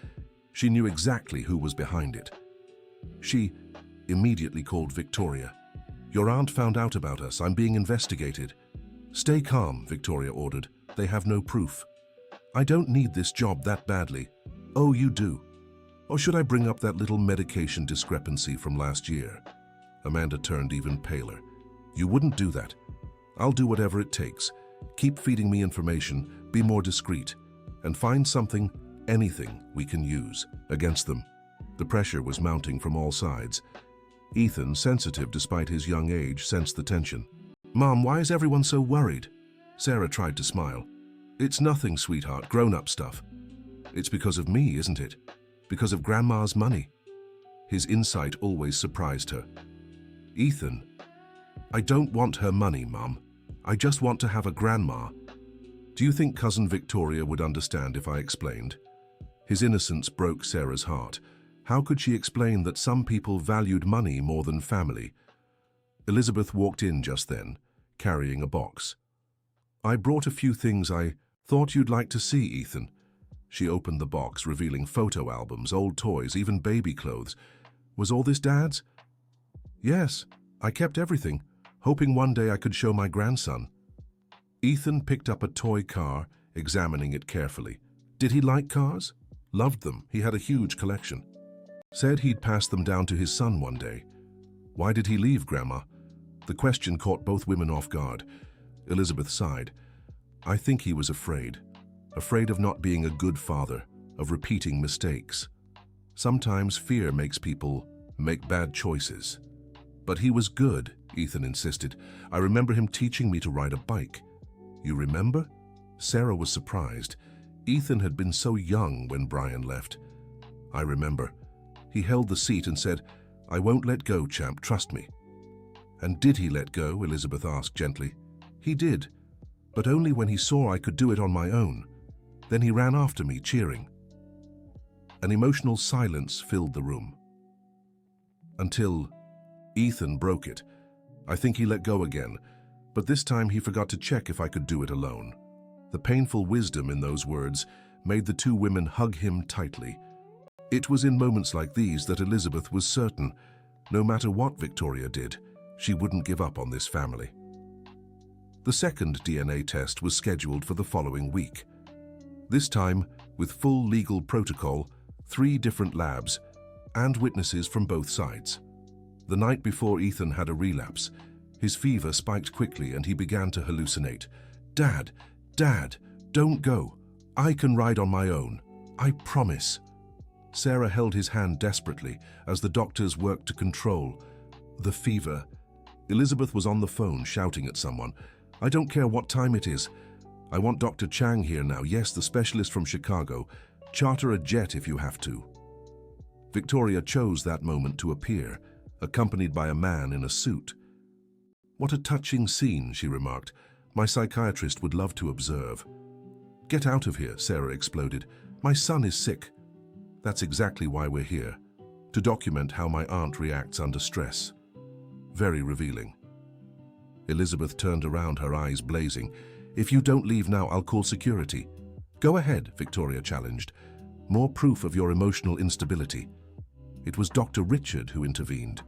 She knew exactly who was behind it. She immediately called Victoria. Your aunt found out about us. I'm being investigated. Stay calm, Victoria ordered. They have no proof. I don't need this job that badly. Oh, you do. Or should I bring up that little medication discrepancy from last year? Amanda turned even paler. You wouldn't do that. I'll do whatever it takes. Keep feeding me information, be more discreet, and find something, anything we can use against them. The pressure was mounting from all sides. Ethan, sensitive despite his young age, sensed the tension. Mom, why is everyone so worried? Sarah tried to smile. It's nothing, sweetheart, grown-up stuff. It's because of me, isn't it? Because of Grandma's money. His insight always surprised her. Ethan, I don't want her money, Mom. I just want to have a grandma. Do you think Cousin Victoria would understand if I explained? His innocence broke Sarah's heart. How could she explain that some people valued money more than family? Elizabeth walked in just then, carrying a box. I brought a few things I thought you'd like to see, Ethan. She opened the box, revealing photo albums, old toys, even baby clothes. Was all this Dad's? Yes, I kept everything, hoping one day I could show my grandson. Ethan picked up a toy car, examining it carefully. Did he like cars? Loved them. He had a huge collection. Said he'd pass them down to his son one day. Why did he leave, Grandma? The question caught both women off guard. Elizabeth sighed. I think he was afraid. Afraid of not being a good father, of repeating mistakes. Sometimes fear makes people make bad choices. But he was good, Ethan insisted. I remember him teaching me to ride a bike. You remember? Sarah was surprised. Ethan had been so young when Brian left. I remember. He held the seat and said, I won't let go, champ, trust me. And did he let go? Elizabeth asked gently. He did, but only when he saw I could do it on my own. Then he ran after me, cheering. An emotional silence filled the room. Until Ethan broke it. I think he let go again, but this time he forgot to check if I could do it alone. The painful wisdom in those words made the two women hug him tightly. It was in moments like these that Elizabeth was certain, no matter what Victoria did, she wouldn't give up on this family. The second DNA test was scheduled for the following week. This time, with full legal protocol, 3 different labs, and witnesses from both sides. The night before Ethan had a relapse, his fever spiked quickly and he began to hallucinate. Dad, Dad, don't go. I can ride on my own. I promise. Sarah held his hand desperately as the doctors worked to control the fever. Elizabeth was on the phone shouting at someone. I don't care what time it is. I want Dr. Chang here now. Yes, the specialist from Chicago. Charter a jet if you have to. Victoria chose that moment to appear, accompanied by a man in a suit. What a touching scene, she remarked. My psychiatrist would love to observe. Get out of here, Sarah exploded. My son is sick. That's exactly why we're here, to document how my aunt reacts under stress. Very revealing. Elizabeth turned around, her eyes blazing. If you don't leave now, I'll call security. Go ahead, Victoria challenged. More proof of your emotional instability. It was Dr. Richard who intervened.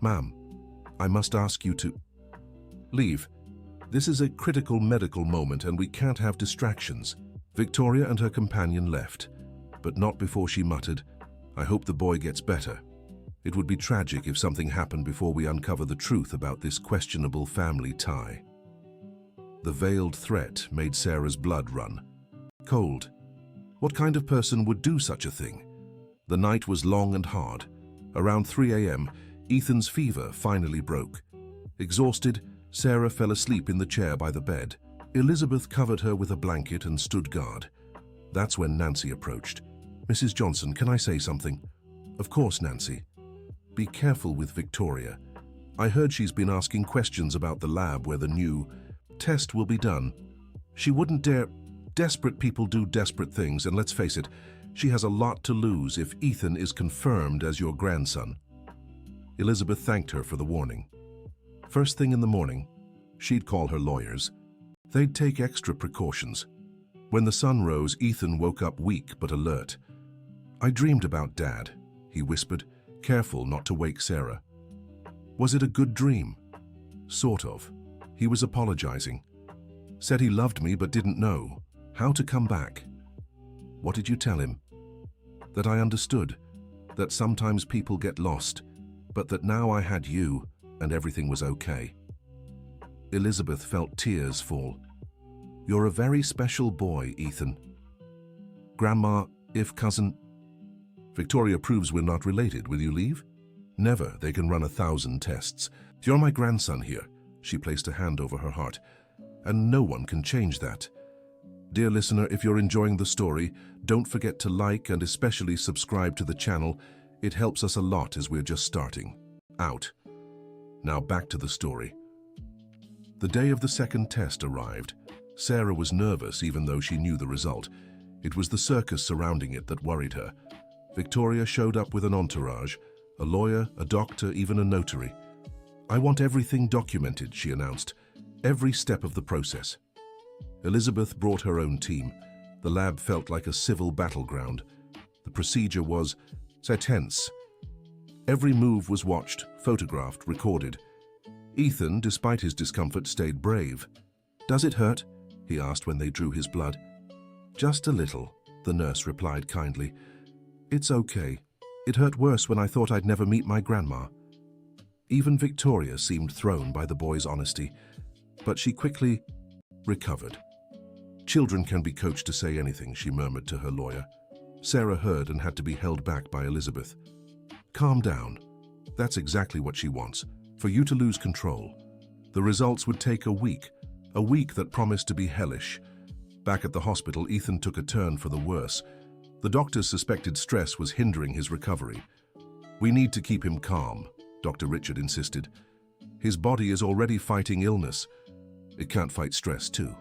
Ma'am, I must ask you to leave. This is a critical medical moment and we can't have distractions. Victoria and her companion left, but not before she muttered, I hope the boy gets better. It would be tragic if something happened before we uncover the truth about this questionable family tie. The veiled threat made Sarah's blood run cold. What kind of person would do such a thing? The night was long and hard. Around 3 a.m., Ethan's fever finally broke. Exhausted, Sarah fell asleep in the chair by the bed. Elizabeth covered her with a blanket and stood guard. That's when Nancy approached. "Mrs. Johnson, can I say something?" "Of course, Nancy." "Be careful with Victoria. I heard she's been asking questions about the lab where the new test will be done. She wouldn't dare. Desperate people do desperate things, and let's face it, she has a lot to lose if Ethan is confirmed as your grandson." Elizabeth thanked her for the warning. First thing in the morning, she'd call her lawyers. They'd take extra precautions. When the sun rose, Ethan woke up weak but alert. "I dreamed about Dad," he whispered, careful not to wake Sarah. "Was it a good dream?" "Sort of. He was apologizing. Said he loved me but didn't know how to come back." "What did you tell him?" "That I understood, that sometimes people get lost, but that now I had you and everything was okay." Elizabeth felt tears fall. "You're a very special boy, Ethan." "Grandma, if cousin..." "Victoria proves we're not related. Will you leave?" "Never. They can run 1,000 tests. You're my grandson here." She placed a hand over her heart. "And no one can change that." Dear listener, if you're enjoying the story, don't forget to like and especially subscribe to the channel. It helps us a lot as we're just starting out. Now back to the story. The day of the second test arrived. Sarah was nervous even though she knew the result. It was the circus surrounding it that worried her. Victoria showed up with an entourage, a lawyer, a doctor, even a notary. "I want everything documented," she announced. "Every step of the process." Elizabeth brought her own team. The lab felt like a civil battleground. The procedure was tense. Every move was watched, photographed, recorded. Ethan, despite his discomfort, stayed brave. "Does it hurt?" he asked when they drew his blood. "Just a little," the nurse replied kindly. "It's okay. It hurt worse when I thought I'd never meet my grandma." Even Victoria seemed thrown by the boy's honesty, but she quickly recovered. "Children can be coached to say anything," she murmured to her lawyer. Sarah heard and had to be held back by Elizabeth. "Calm down. That's exactly what she wants, for you to lose control." The results would take a week that promised to be hellish. Back at the hospital, Ethan took a turn for the worse. The doctors suspected stress was hindering his recovery. "We need to keep him calm," Dr. Richard insisted. "His body is already fighting illness. It can't fight stress too."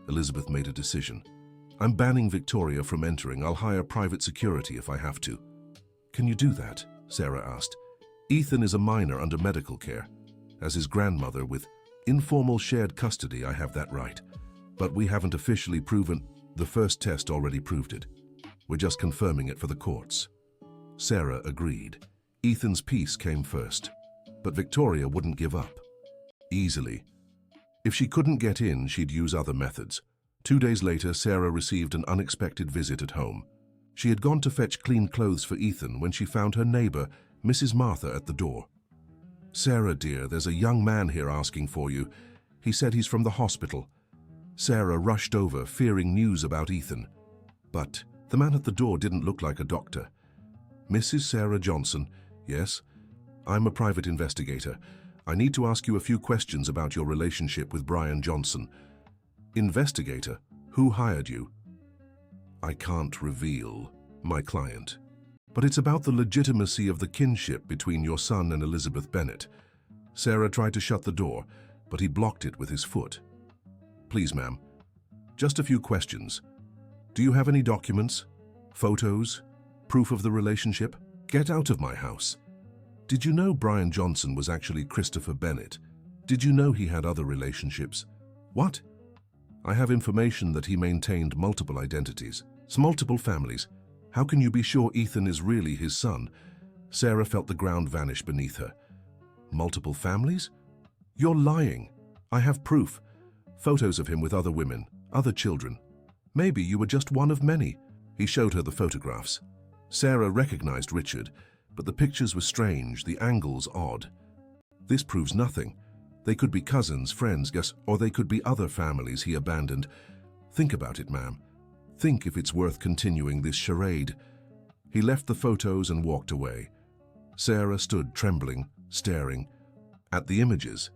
Elizabeth made a decision. "I'm banning Victoria from entering. I'll hire private security if I have to." "Can you do that?" Sarah asked. "Ethan is a minor under medical care. As his grandmother with informal shared custody, I have that right. But we haven't officially proven. The first test already proved it. We're just confirming it for the courts." Sarah agreed. Ethan's peace came first. But Victoria wouldn't give up easily. If she couldn't get in, she'd use other methods. 2 days later, Sarah received an unexpected visit at home. She had gone to fetch clean clothes for Ethan when she found her neighbor, Mrs. Martha, at the door. "Sarah, dear, there's a young man here asking for you. He said he's from the hospital." Sarah rushed over, fearing news about Ethan. But the man at the door didn't look like a doctor. "Mrs. Sarah Johnson." "Yes, I'm a private investigator. I need to ask you a few questions about your relationship with Brian Johnson." "Investigator? Who hired you?" "I can't reveal my client. But it's about the legitimacy of the kinship between your son and Elizabeth Bennet." Sarah tried to shut the door, but he blocked it with his foot. "Please, ma'am, just a few questions. Do you have any documents? Photos? Proof of the relationship? Get out of my house." "Did you know Brian Johnson was actually Christopher Bennet? Did you know he had other relationships?" "What?" "I have information that he maintained multiple identities, multiple families. How can you be sure Ethan is really his son?" Sarah felt the ground vanish beneath her. "Multiple families? You're lying. I have proof. Photos of him with other women, other children. Maybe you were just one of many." He showed her the photographs. Sarah recognized Richard, but the pictures were strange, the angles odd. "This proves nothing. They could be cousins, friends, or they could be other families he abandoned. Think about it, ma'am. Think if it's worth continuing this charade. He left the photos and walked away. Sarah stood trembling, staring at the images.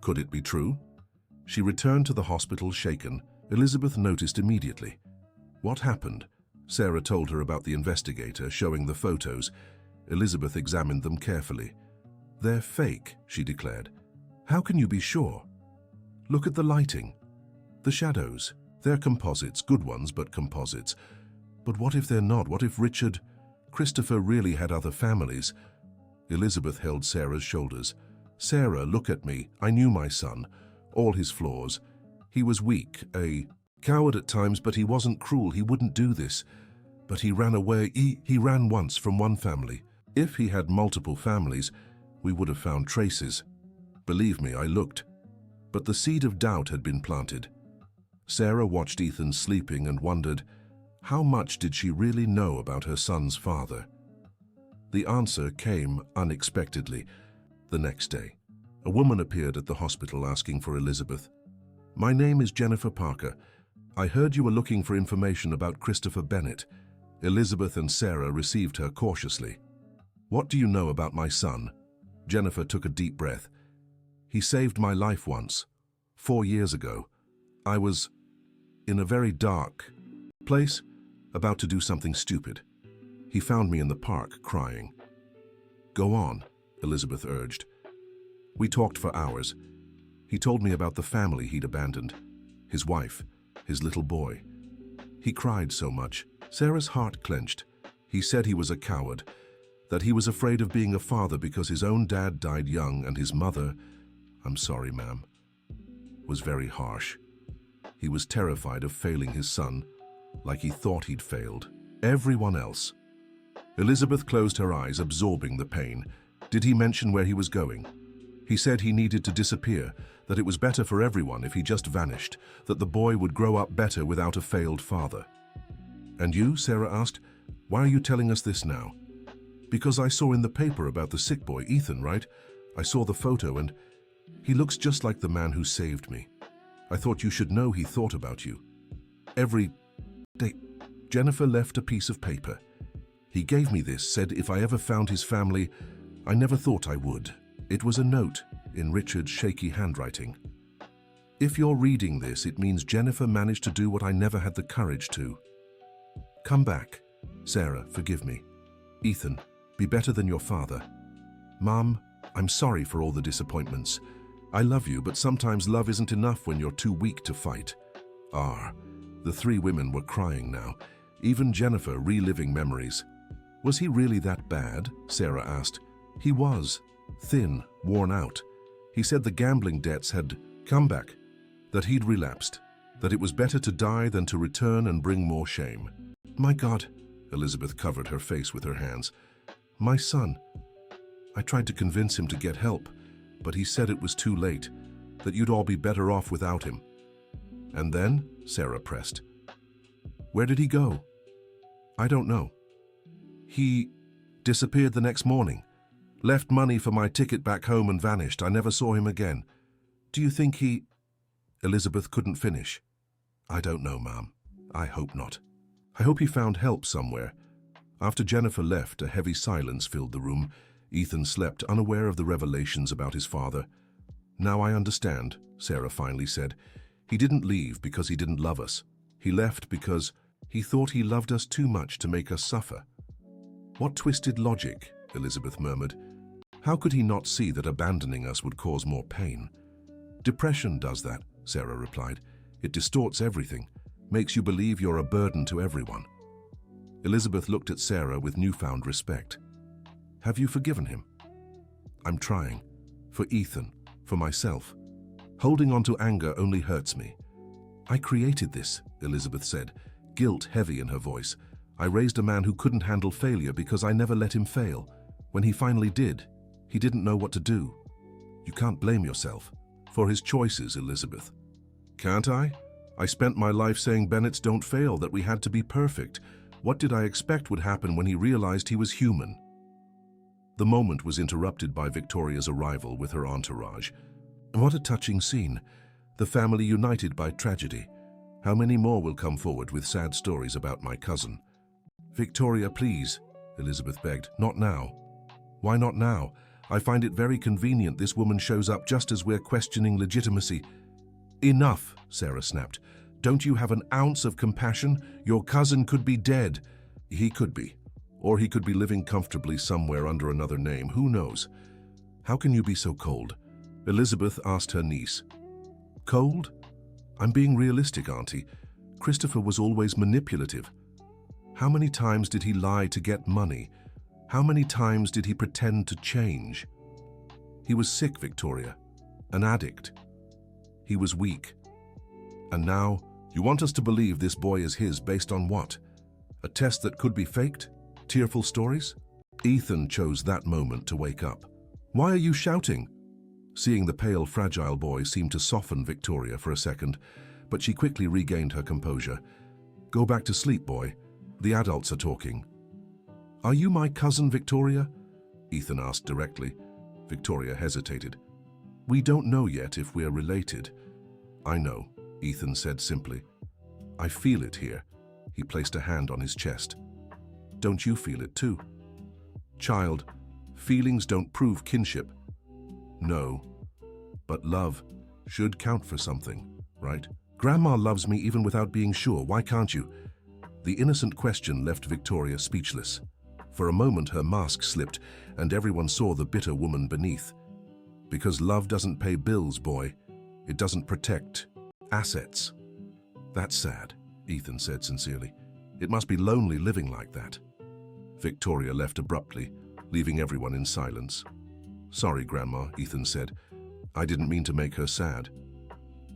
Could it be true? She returned to the hospital shaken. Elizabeth noticed immediately. What happened? Sarah told her about the investigator showing the photos. Elizabeth examined them carefully. They're fake, she declared. How can you be sure? Look at the lighting. The shadows. They're composites, good ones, but composites. But what if they're not? What if Christopher really had other families? Elizabeth held Sarah's shoulders. Sarah, look at me. I knew my son. All his flaws. He was weak, a coward at times, but he wasn't cruel. He wouldn't do this. But he ran away. He ran once from one family. If he had multiple families, we would have found traces. Believe me, I looked. But the seed of doubt had been planted. Sarah watched Ethan sleeping and wondered, how much did she really know about her son's father? The answer came unexpectedly. The next day, a woman appeared at the hospital asking for Elizabeth. My name is Jennifer Parker. I heard you were looking for information about Christopher Bennett. Elizabeth and Sarah received her cautiously. What do you know about my son? Jennifer took a deep breath. He saved my life once, 4 years ago. I was in a very dark place, about to do something stupid. He found me in the park, crying. Go on, Elizabeth urged. We talked for hours. He told me about the family he'd abandoned, his wife, his little boy. He cried so much. Sarah's heart clenched. He said he was a coward, that he was afraid of being a father because his own dad died young and his mother, I'm sorry, ma'am, was very harsh. He was terrified of failing his son, like he thought he'd failed everyone else. Elizabeth closed her eyes, absorbing the pain. Did he mention where he was going? He said he needed to disappear, that it was better for everyone if he just vanished, that the boy would grow up better without a failed father. And you, Sarah asked, why are you telling us this now? Because I saw in the paper about the sick boy, Ethan, right? I saw the photo and he looks just like the man who saved me. I thought you should know he thought about you. Every day, Jennifer left a piece of paper. He gave me this, said if I ever found his family, I never thought I would. It was a note in Richard's shaky handwriting. If you're reading this, it means Jennifer managed to do what I never had the courage to. Come back. Sarah, forgive me. Ethan, be better than your father. Mom, I'm sorry for all the disappointments. I love you, but sometimes love isn't enough when you're too weak to fight. The 3 women were crying now, even Jennifer reliving memories. Was he really that bad? Sarah asked. He was. Thin, worn out. He said the gambling debts had come back, that he'd relapsed, that it was better to die than to return and bring more shame. My God, Elizabeth covered her face with her hands. My son. I tried to convince him to get help, but he said it was too late, that you'd all be better off without him. And then, Sarah pressed. Where did he go? I don't know. He disappeared the next morning, left money for my ticket back home and vanished. I never saw him again. Do you think he... Elizabeth couldn't finish. I don't know, Ma'am. I hope not. I hope he found help somewhere. After Jennifer left, a heavy silence filled the room. Ethan slept, unaware of the revelations about his father. Now I understand, Sarah finally said. He didn't leave because he didn't love us. He left because he thought he loved us too much to make us suffer. What twisted logic, Elizabeth murmured. How could he not see that abandoning us would cause more pain? Depression does that, Sarah replied. It distorts everything, makes you believe you're a burden to everyone. Elizabeth looked at Sarah with newfound respect. Have you forgiven him? I'm trying. For Ethan, for myself. Holding on to anger only hurts me. I created this, Elizabeth said, guilt heavy in her voice. I raised a man who couldn't handle failure because I never let him fail. When he finally did, he didn't know what to do. You can't blame yourself for his choices, Elizabeth. Can't I? I spent my life saying Bennetts don't fail, that we had to be perfect. What did I expect would happen when he realized he was human? The moment was interrupted by Victoria's arrival with her entourage. What a touching scene. The family united by tragedy. How many more will come forward with sad stories about my cousin? Victoria, please, Elizabeth begged. Not now. Why not now? I find it very convenient this woman shows up just as we're questioning legitimacy. Enough, Sarah snapped. Don't you have an ounce of compassion? Your cousin could be dead. He could be. Or he could be living comfortably somewhere under another name. Who knows? How can you be so cold? Elizabeth asked her niece. Cold? I'm being realistic, Auntie. Christopher was always manipulative. How many times did he lie to get money? How many times did he pretend to change? He was sick, Victoria. An addict. He was weak. And now, you want us to believe this boy is his based on what? A test that could be faked? Tearful stories? Ethan chose that moment to wake up. Why are you shouting? Seeing the pale, fragile boy seemed to soften Victoria for a second, but she quickly regained her composure. Go back to sleep, boy. The adults are talking. Are you my cousin, Victoria? Ethan asked directly. Victoria hesitated. We don't know yet if we're related. I know, Ethan said simply. I feel it here. He placed a hand on his chest. Don't you feel it too? Child, feelings don't prove kinship. No, but love should count for something, right? Grandma loves me even without being sure. Why can't you? The innocent question left Victoria speechless. For a moment her mask slipped and everyone saw the bitter woman beneath. Because love doesn't pay bills, boy. It doesn't protect assets. That's sad, Ethan said sincerely. It must be lonely living like that. Victoria left abruptly, leaving everyone in silence. Sorry, Grandma, Ethan said. I didn't mean to make her sad.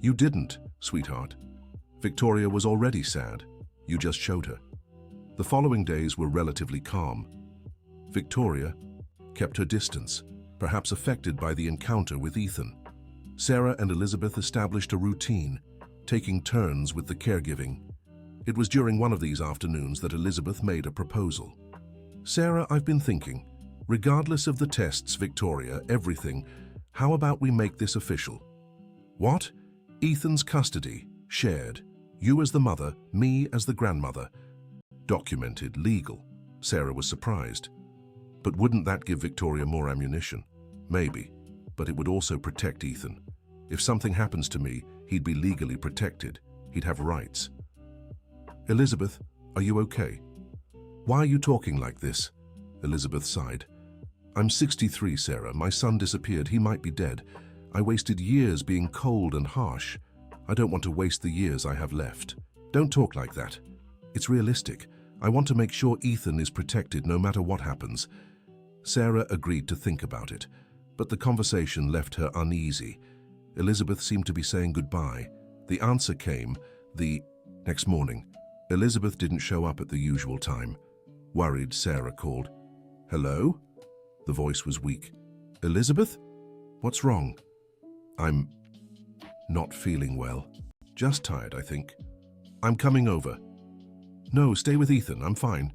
You didn't, sweetheart. Victoria was already sad. You just showed her. The following days were relatively calm. Victoria kept her distance, perhaps affected by the encounter with Ethan. Sarah and Elizabeth established a routine, taking turns with the caregiving. It was during one of these afternoons that Elizabeth made a proposal. Sarah, I've been thinking, regardless of the tests, Victoria, everything, how about we make this official? What? Ethan's custody, shared. You as the mother, me as the grandmother. Documented, legal. Sarah was surprised. But wouldn't that give Victoria more ammunition? Maybe, but it would also protect Ethan. If something happens to me, he'd be legally protected. He'd have rights. Elizabeth, are you okay? Why are you talking like this? Elizabeth sighed. I'm 63, Sarah. My son disappeared. He might be dead. I wasted years being cold and harsh. I don't want to waste the years I have left. Don't talk like that. It's realistic. I want to make sure Ethan is protected no matter what happens. Sarah agreed to think about it, but the conversation left her uneasy. Elizabeth seemed to be saying goodbye. The answer came the next morning. Elizabeth didn't show up at the usual time. Worried, Sarah called. Hello? The voice was weak. Elizabeth? What's wrong? I'm not feeling well. Just tired, I think. I'm coming over. No, stay with Ethan, I'm fine.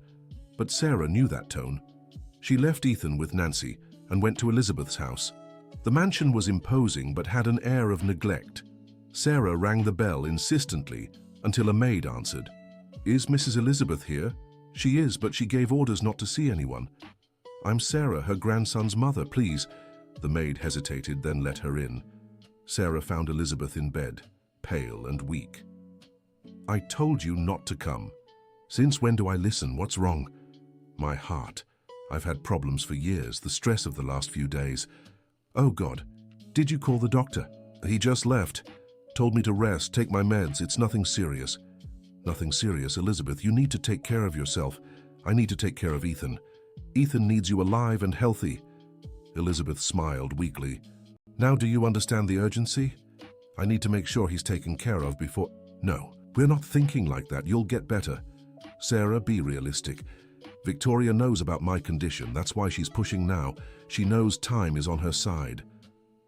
But Sarah knew that tone. She left Ethan with Nancy and went to Elizabeth's house. The mansion was imposing but had an air of neglect. Sarah rang the bell insistently until a maid answered. Is Mrs. Elizabeth here? She is, but she gave orders not to see anyone. I'm Sarah, her grandson's mother, please. The maid hesitated, then let her in. Sarah found Elizabeth in bed, pale and weak. I told you not to come. Since when do I listen? What's wrong? My heart. I've had problems for years, the stress of the last few days. Oh God, did you call the doctor? He just left. Told me to rest, take my meds, it's nothing serious. Nothing serious, Elizabeth, you need to take care of yourself. I need to take care of Ethan. Ethan needs you alive and healthy. Elizabeth smiled weakly. Now do you understand the urgency? I need to make sure he's taken care of before... No, we're not thinking like that, you'll get better. Sarah, be realistic. Victoria knows about my condition, that's why she's pushing now. She knows time is on her side.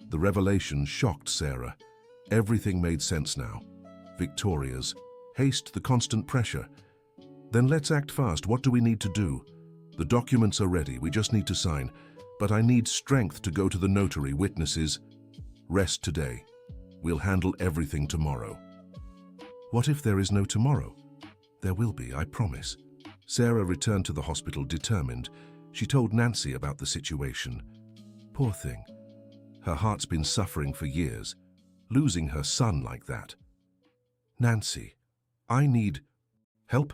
The revelation shocked Sarah. Everything made sense now. Victoria's haste, the constant pressure. Then let's act fast. What do we need to do? The documents are ready, we just need to sign. But I need strength to go to the notary, witnesses. Rest today. We'll handle everything tomorrow. What if there is no tomorrow? There will be, I promise. Sarah returned to the hospital determined. She told Nancy about the situation. Poor thing. Her heart's been suffering for years, losing her son like that. Nancy, I need help.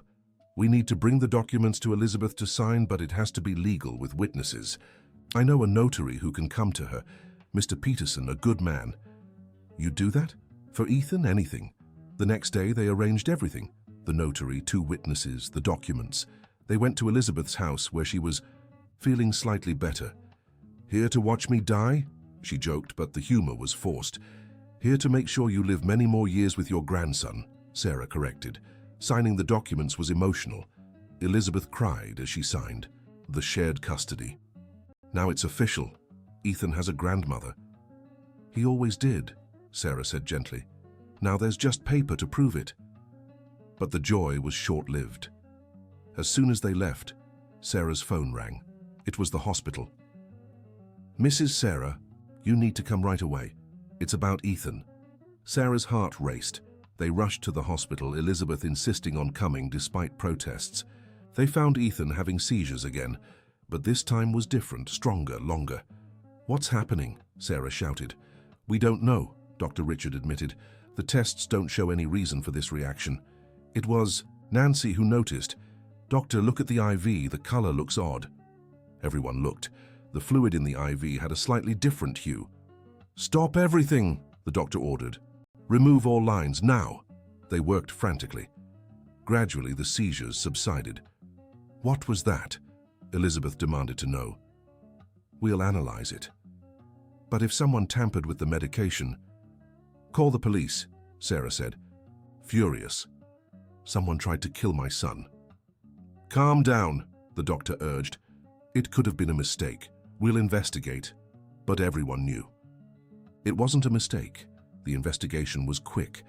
We need to bring the documents to Elizabeth to sign, but it has to be legal with witnesses. I know a notary who can come to her. Mr. Peterson, a good man. You do that? For Ethan, anything. The next day they arranged everything. The notary, 2 witnesses, the documents. They went to Elizabeth's house where she was feeling slightly better. Here to watch me die? She joked, but the humor was forced. Here to make sure you live many more years with your grandson, Sarah corrected. Signing the documents was emotional. Elizabeth cried as she signed. The shared custody. Now it's official. Ethan has a grandmother. He always did, Sarah said gently. Now there's just paper to prove it. But the joy was short-lived. As soon as they left, Sarah's phone rang. It was the hospital. Mrs. Sarah, you need to come right away. It's about Ethan. Sarah's heart raced. They rushed to the hospital, Elizabeth insisting on coming despite protests. They found Ethan having seizures again, but this time was different, stronger, longer. What's happening? Sarah shouted. We don't know, Dr. Richard admitted. The tests don't show any reason for this reaction. It was Nancy who noticed. Doctor, look at the IV, the color looks odd. Everyone looked. The fluid in the IV had a slightly different hue. Stop everything, the doctor ordered. Remove all lines, now. They worked frantically. Gradually, the seizures subsided. What was that? Elizabeth demanded to know. We'll analyze it. But if someone tampered with the medication... Call the police, Sarah said, furious. Someone tried to kill my son. Calm down, the doctor urged. It could have been a mistake. We'll investigate. But everyone knew. It wasn't a mistake. The investigation was quick.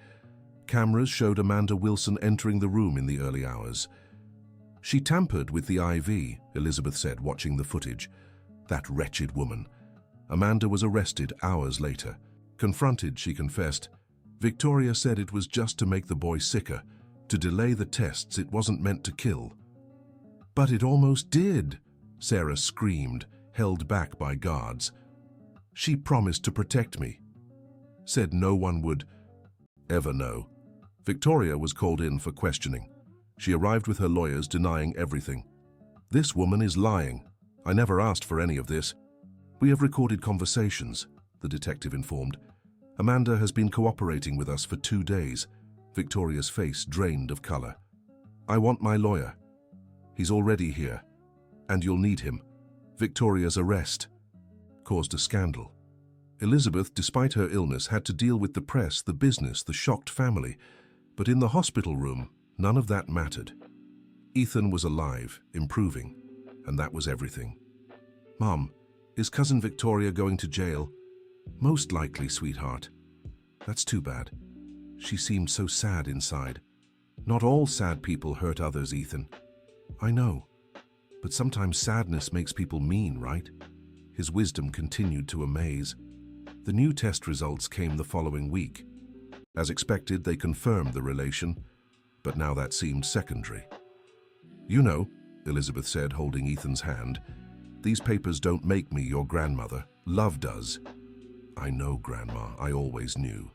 Cameras showed Amanda Wilson entering the room in the early hours. She tampered with the IV, Elizabeth said, watching the footage. That wretched woman. Amanda was arrested hours later. Confronted, she confessed. Victoria said it was just to make the boy sicker, to delay the tests. It wasn't meant to kill. But it almost did, Sarah screamed, held back by guards. She promised to protect me. Said no one would ever know. Victoria was called in for questioning. She arrived with her lawyers denying everything. This woman is lying. I never asked for any of this. We have recorded conversations, the detective informed. Amanda has been cooperating with us for 2 days. Victoria's face drained of color. I want my lawyer. He's already here. And you'll need him. Victoria's arrest caused a scandal. Elizabeth, despite her illness, had to deal with the press, the business, the shocked family. But in the hospital room, none of that mattered. Ethan was alive, improving, and that was everything. Mom, is Cousin Victoria going to jail? Most likely, sweetheart. That's too bad. She seemed so sad inside. Not all sad people hurt others, Ethan. I know. But sometimes sadness makes people mean, right? His wisdom continued to amaze. The new test results came the following week. As expected, they confirmed the relation, but now that seemed secondary. You know, Elizabeth said, holding Ethan's hand, these papers don't make me your grandmother. Love does. I know, Grandma. I always knew.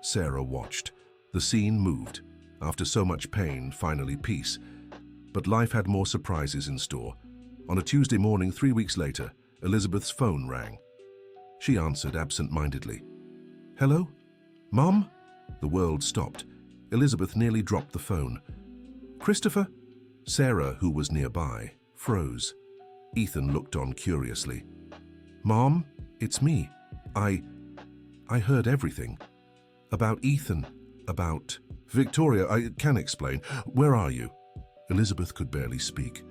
Sarah watched. The scene moved. After so much pain, finally peace. But life had more surprises in store. On a Tuesday morning, 3 weeks later, Elizabeth's phone rang. She answered absent-mindedly. Hello? Mom? The world stopped. Elizabeth nearly dropped the phone. Christopher? Sarah, who was nearby, froze. Ethan looked on curiously. Mom, it's me. I heard everything. About Ethan. About... Victoria, I can explain. Where are you? Elizabeth could barely speak.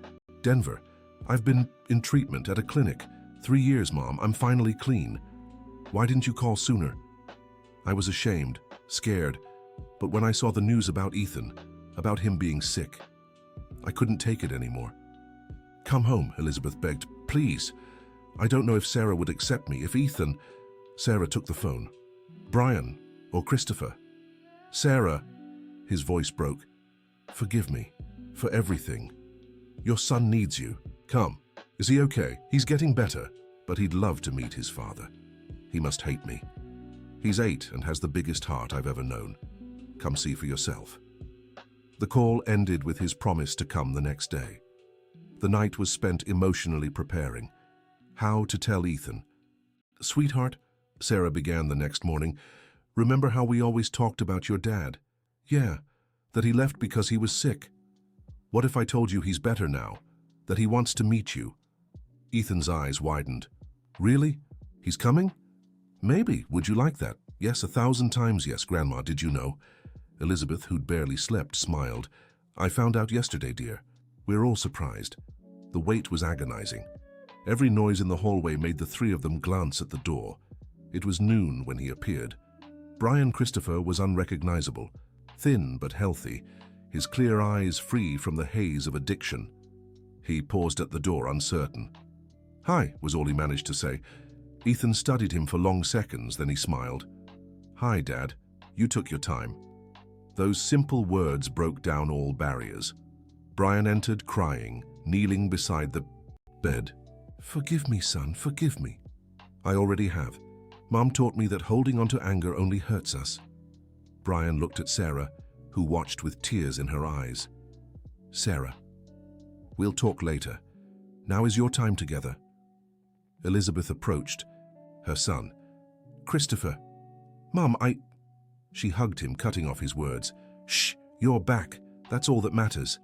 Denver. I've been in treatment at a clinic. 3 years, Mom. I'm finally clean. Why didn't you call sooner? I was ashamed, scared, but when I saw the news about Ethan, about him being sick, I couldn't take it anymore. Come home, Elizabeth begged. Please. I don't know if Sarah would accept me, if Ethan... Sarah took the phone. Brian or Christopher? Sarah, his voice broke. Forgive me for everything. Your son needs you. Come. Is he okay? He's getting better, but he'd love to meet his father. He must hate me. He's 8 and has the biggest heart I've ever known. Come see for yourself. The call ended with his promise to come the next day. The night was spent emotionally preparing. How to tell Ethan. Sweetheart, Sarah began the next morning, remember how we always talked about your dad? Yeah, that he left because he was sick. What if I told you he's better now? That he wants to meet you? Ethan's eyes widened. Really? He's coming? Maybe. Would you like that? Yes, 1,000 times yes, Grandma, did you know? Elizabeth, who'd barely slept, smiled. I found out yesterday, dear. We're all surprised. The wait was agonizing. Every noise in the hallway made the 3 of them glance at the door. It was noon when he appeared. Brian Christopher was unrecognizable, thin but healthy, his clear eyes free from the haze of addiction. He paused at the door, uncertain. Hi, was all he managed to say. Ethan studied him for long seconds, then he smiled. Hi, Dad. You took your time. Those simple words broke down all barriers. Brian entered, crying, kneeling beside the bed. Forgive me, son, forgive me. I already have. Mom taught me that holding on to anger only hurts us. Brian looked at Sarah, who watched with tears in her eyes. Sarah, we'll talk later. Now is your time together. Elizabeth approached. Her son. Christopher. Mom, She hugged him, cutting off his words. Shh, you're back. That's all that matters.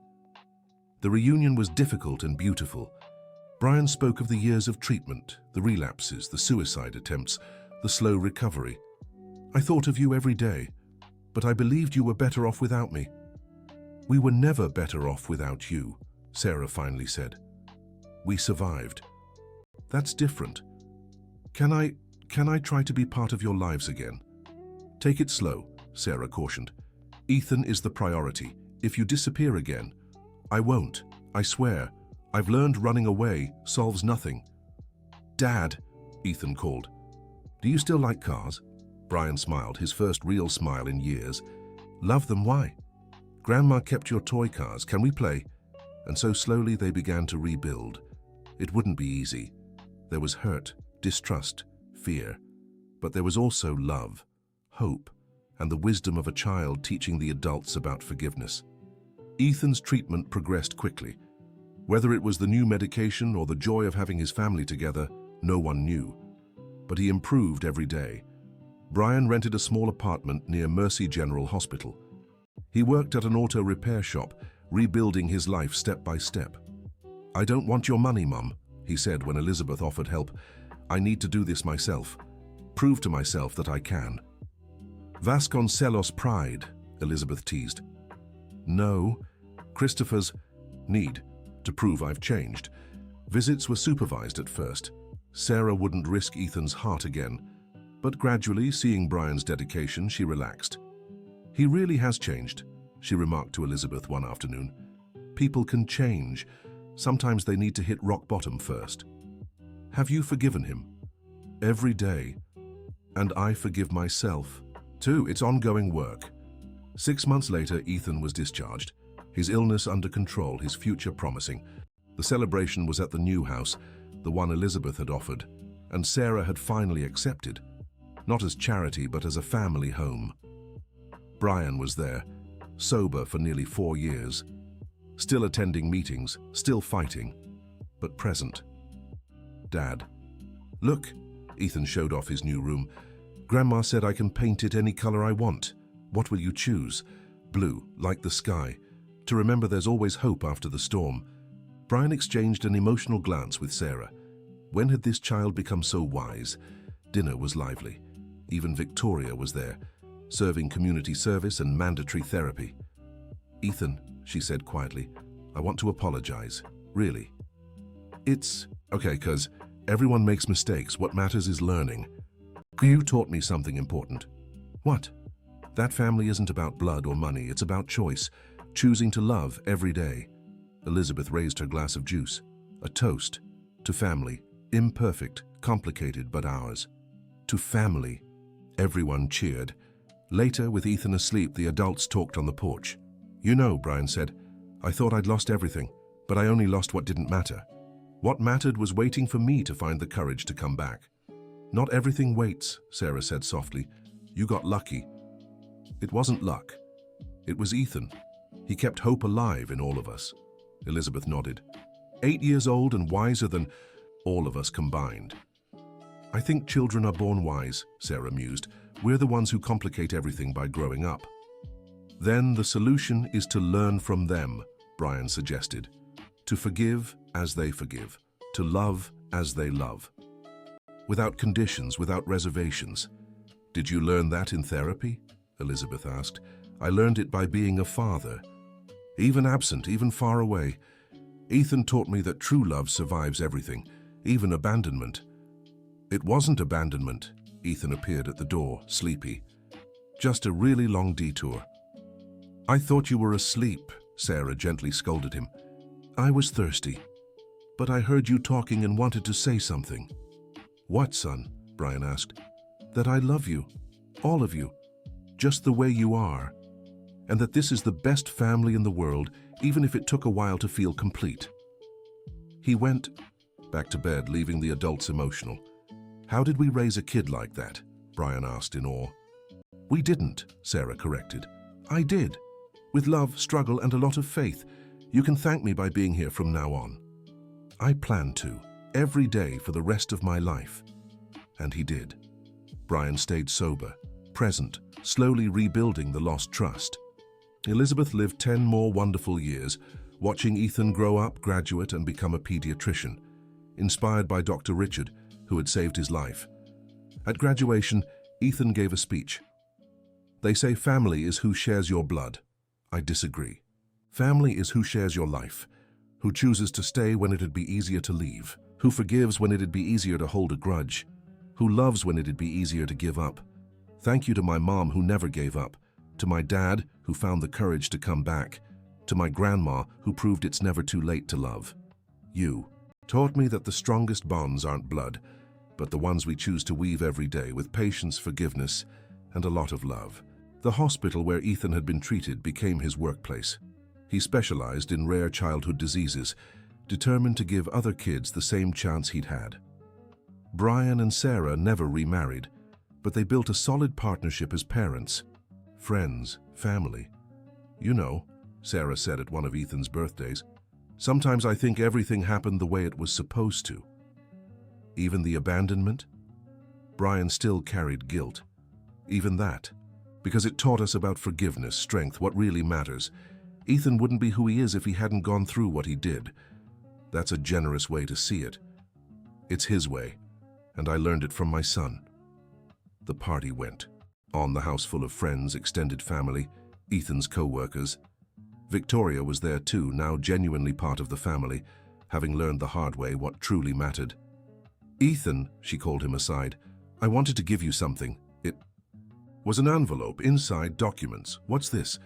The reunion was difficult and beautiful. Brian spoke of the years of treatment, the relapses, the suicide attempts, the slow recovery. I thought of you every day, but I believed you were better off without me. We were never better off without you, Sarah finally said. We survived. That's different. Can I try to be part of your lives again? Take it slow, Sarah cautioned. Ethan is the priority. If you disappear again, I won't, I swear. I've learned running away solves nothing. Dad, Ethan called. Do you still like cars? Brian smiled, his first real smile in years. Love them, why? Grandma kept your toy cars, can we play? And so slowly they began to rebuild. It wouldn't be easy. There was hurt, distrust, fear. But there was also love, hope, and the wisdom of a child teaching the adults about forgiveness. Ethan's treatment progressed quickly. Whether it was the new medication or the joy of having his family together, no one knew. But he improved every day. Brian rented a small apartment near Mercy General Hospital. He worked at an auto repair shop, rebuilding his life step by step. I don't want your money, Mum, he said when Elizabeth offered help. I need to do this myself. Prove to myself that I can. Vasconcelos' pride, Elizabeth teased. No, Christopher's need to prove I've changed. Visits were supervised at first. Sarah wouldn't risk Ethan's heart again, but gradually, seeing Brian's dedication, she relaxed. He really has changed, she remarked to Elizabeth one afternoon. People can change. Sometimes they need to hit rock bottom first. Have you forgiven him? Every day. And I forgive myself. Too, it's ongoing work. 6 months later, Ethan was discharged. His illness under control, his future promising. The celebration was at the new house, the one Elizabeth had offered, and Sarah had finally accepted. Not as charity, but as a family home. Brian was there, sober for nearly 4 years. Still attending meetings, still fighting, but present. Dad. Look, Ethan showed off his new room. Grandma said I can paint it any color I want. What will you choose? Blue, like the sky. To remember there's always hope after the storm. Brian exchanged an emotional glance with Sarah. When had this child become so wise? Dinner was lively. Even Victoria was there, serving community service and mandatory therapy. Ethan, she said quietly, I want to apologize. Really. It's okay, cuz everyone makes mistakes. What matters is learning. You taught me something important. What? That family isn't about blood or money. It's about choice, choosing to love every day. Elizabeth raised her glass of juice. A toast to family, imperfect, complicated, but ours. to family. Everyone cheered. Later, with Ethan asleep, the adults talked on the porch. "You know," Brian said, "I thought I'd lost everything, but I only lost what didn't matter. What mattered was waiting for me to find the courage to come back." "Not everything waits," Sarah said softly. "You got lucky." "It wasn't luck. It was Ethan. He kept hope alive in all of us." Elizabeth nodded. 8 years old and wiser than all of us combined. "I think children are born wise," Sarah mused. "We're the ones who complicate everything by growing up." "Then the solution is to learn from them," Brian suggested. "To forgive as they forgive. To love as they love. Without conditions, without reservations." "Did you learn that in therapy?" Elizabeth asked. "I learned it by being a father. Even absent, even far away. Ethan taught me that true love survives everything, even abandonment." "It wasn't abandonment." Ethan appeared at the door, sleepy. "Just a really long detour." "I thought you were asleep," Sarah gently scolded him. "I was thirsty. But I heard you talking and wanted to say something." "What, son?" Brian asked. "That I love you. All of you. Just the way you are. And that this is the best family in the world, even if it took a while to feel complete." He went back to bed, leaving the adults emotional. "How did we raise a kid like that?" Brian asked in awe. "We didn't," Sarah corrected. "I did. With love, struggle, and a lot of faith. You can thank me by being here from now on." "I plan to, every day for the rest of my life." And he did. Brian stayed sober, present, slowly rebuilding the lost trust. Elizabeth lived 10 more wonderful years, watching Ethan grow up, graduate, and become a pediatrician, inspired by Dr. Richard, who had saved his life. At graduation, Ethan gave a speech. "They say family is who shares your blood. I disagree. Family is who shares your life, who chooses to stay when it'd be easier to leave, who forgives when it'd be easier to hold a grudge, who loves when it'd be easier to give up. Thank you to my mom who never gave up, to my dad who found the courage to come back, to my grandma who proved it's never too late to love. You taught me that the strongest bonds aren't blood, but the ones we choose to weave every day with patience, forgiveness, and a lot of love." The hospital where Ethan had been treated became his workplace. He specialized in rare childhood diseases, determined to give other kids the same chance he'd had. Brian and Sarah never remarried, but they built a solid partnership as parents, friends, family. "You know," Sarah said at one of Ethan's birthdays, "sometimes I think everything happened the way it was supposed to." Even the abandonment? Brian still carried guilt. Even that. Because it taught us about forgiveness, strength, what really matters. Ethan wouldn't be who he is if he hadn't gone through what he did. That's a generous way to see it. It's his way, and I learned it from my son. The party went on, the house full of friends, extended family, Ethan's co-workers. Victoria was there too, now genuinely part of the family, having learned the hard way what truly mattered. "Ethan," she called him aside, "I wanted to give you something. It was an envelope, inside documents. What's this?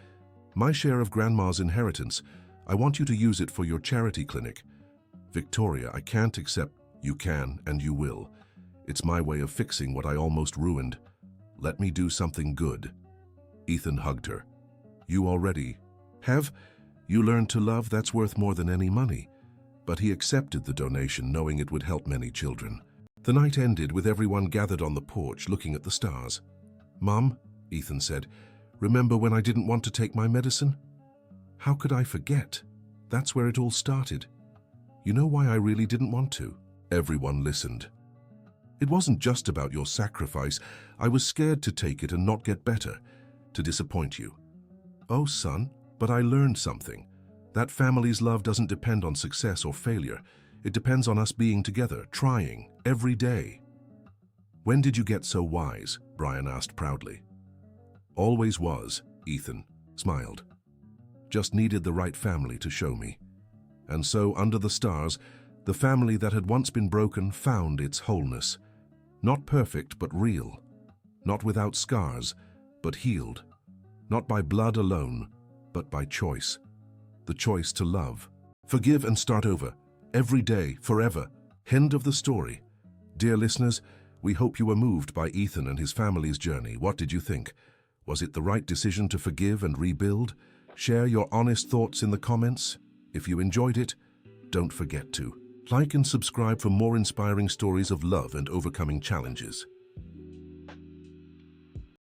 My share of Grandma's inheritance. I want you to use it for your charity clinic." "Victoria, I can't accept." "You can, and you will. It's my way of fixing what I almost ruined. Let me do something good." Ethan hugged her. "You already have. You learned to love, that's worth more than any money." But he accepted the donation, knowing it would help many children. The night ended with everyone gathered on the porch looking at the stars. "Mom," Ethan said, "remember when I didn't want to take my medicine?" "How could I forget? That's where it all started. You know why I really didn't want to?" Everyone listened. "It wasn't just about your sacrifice. I was scared to take it and not get better, to disappoint you." "Oh, son, but I learned something. That family's love doesn't depend on success or failure. It depends on us being together, trying, every day." "When did you get so wise?" Brian asked proudly. "Always was," Ethan smiled. "Just needed the right family to show me." And so, under the stars, the family that had once been broken found its wholeness. Not perfect, but real. Not without scars, but healed. Not by blood alone, but by choice. The choice to love. Forgive and start over. Every day, forever. End of the story. Dear listeners, We hope you were moved by Ethan and his family's journey. What did you think? Was it the right decision to forgive and rebuild? Share your honest thoughts in the comments. If you enjoyed it, don't forget to like and subscribe for more inspiring stories of love and overcoming challenges.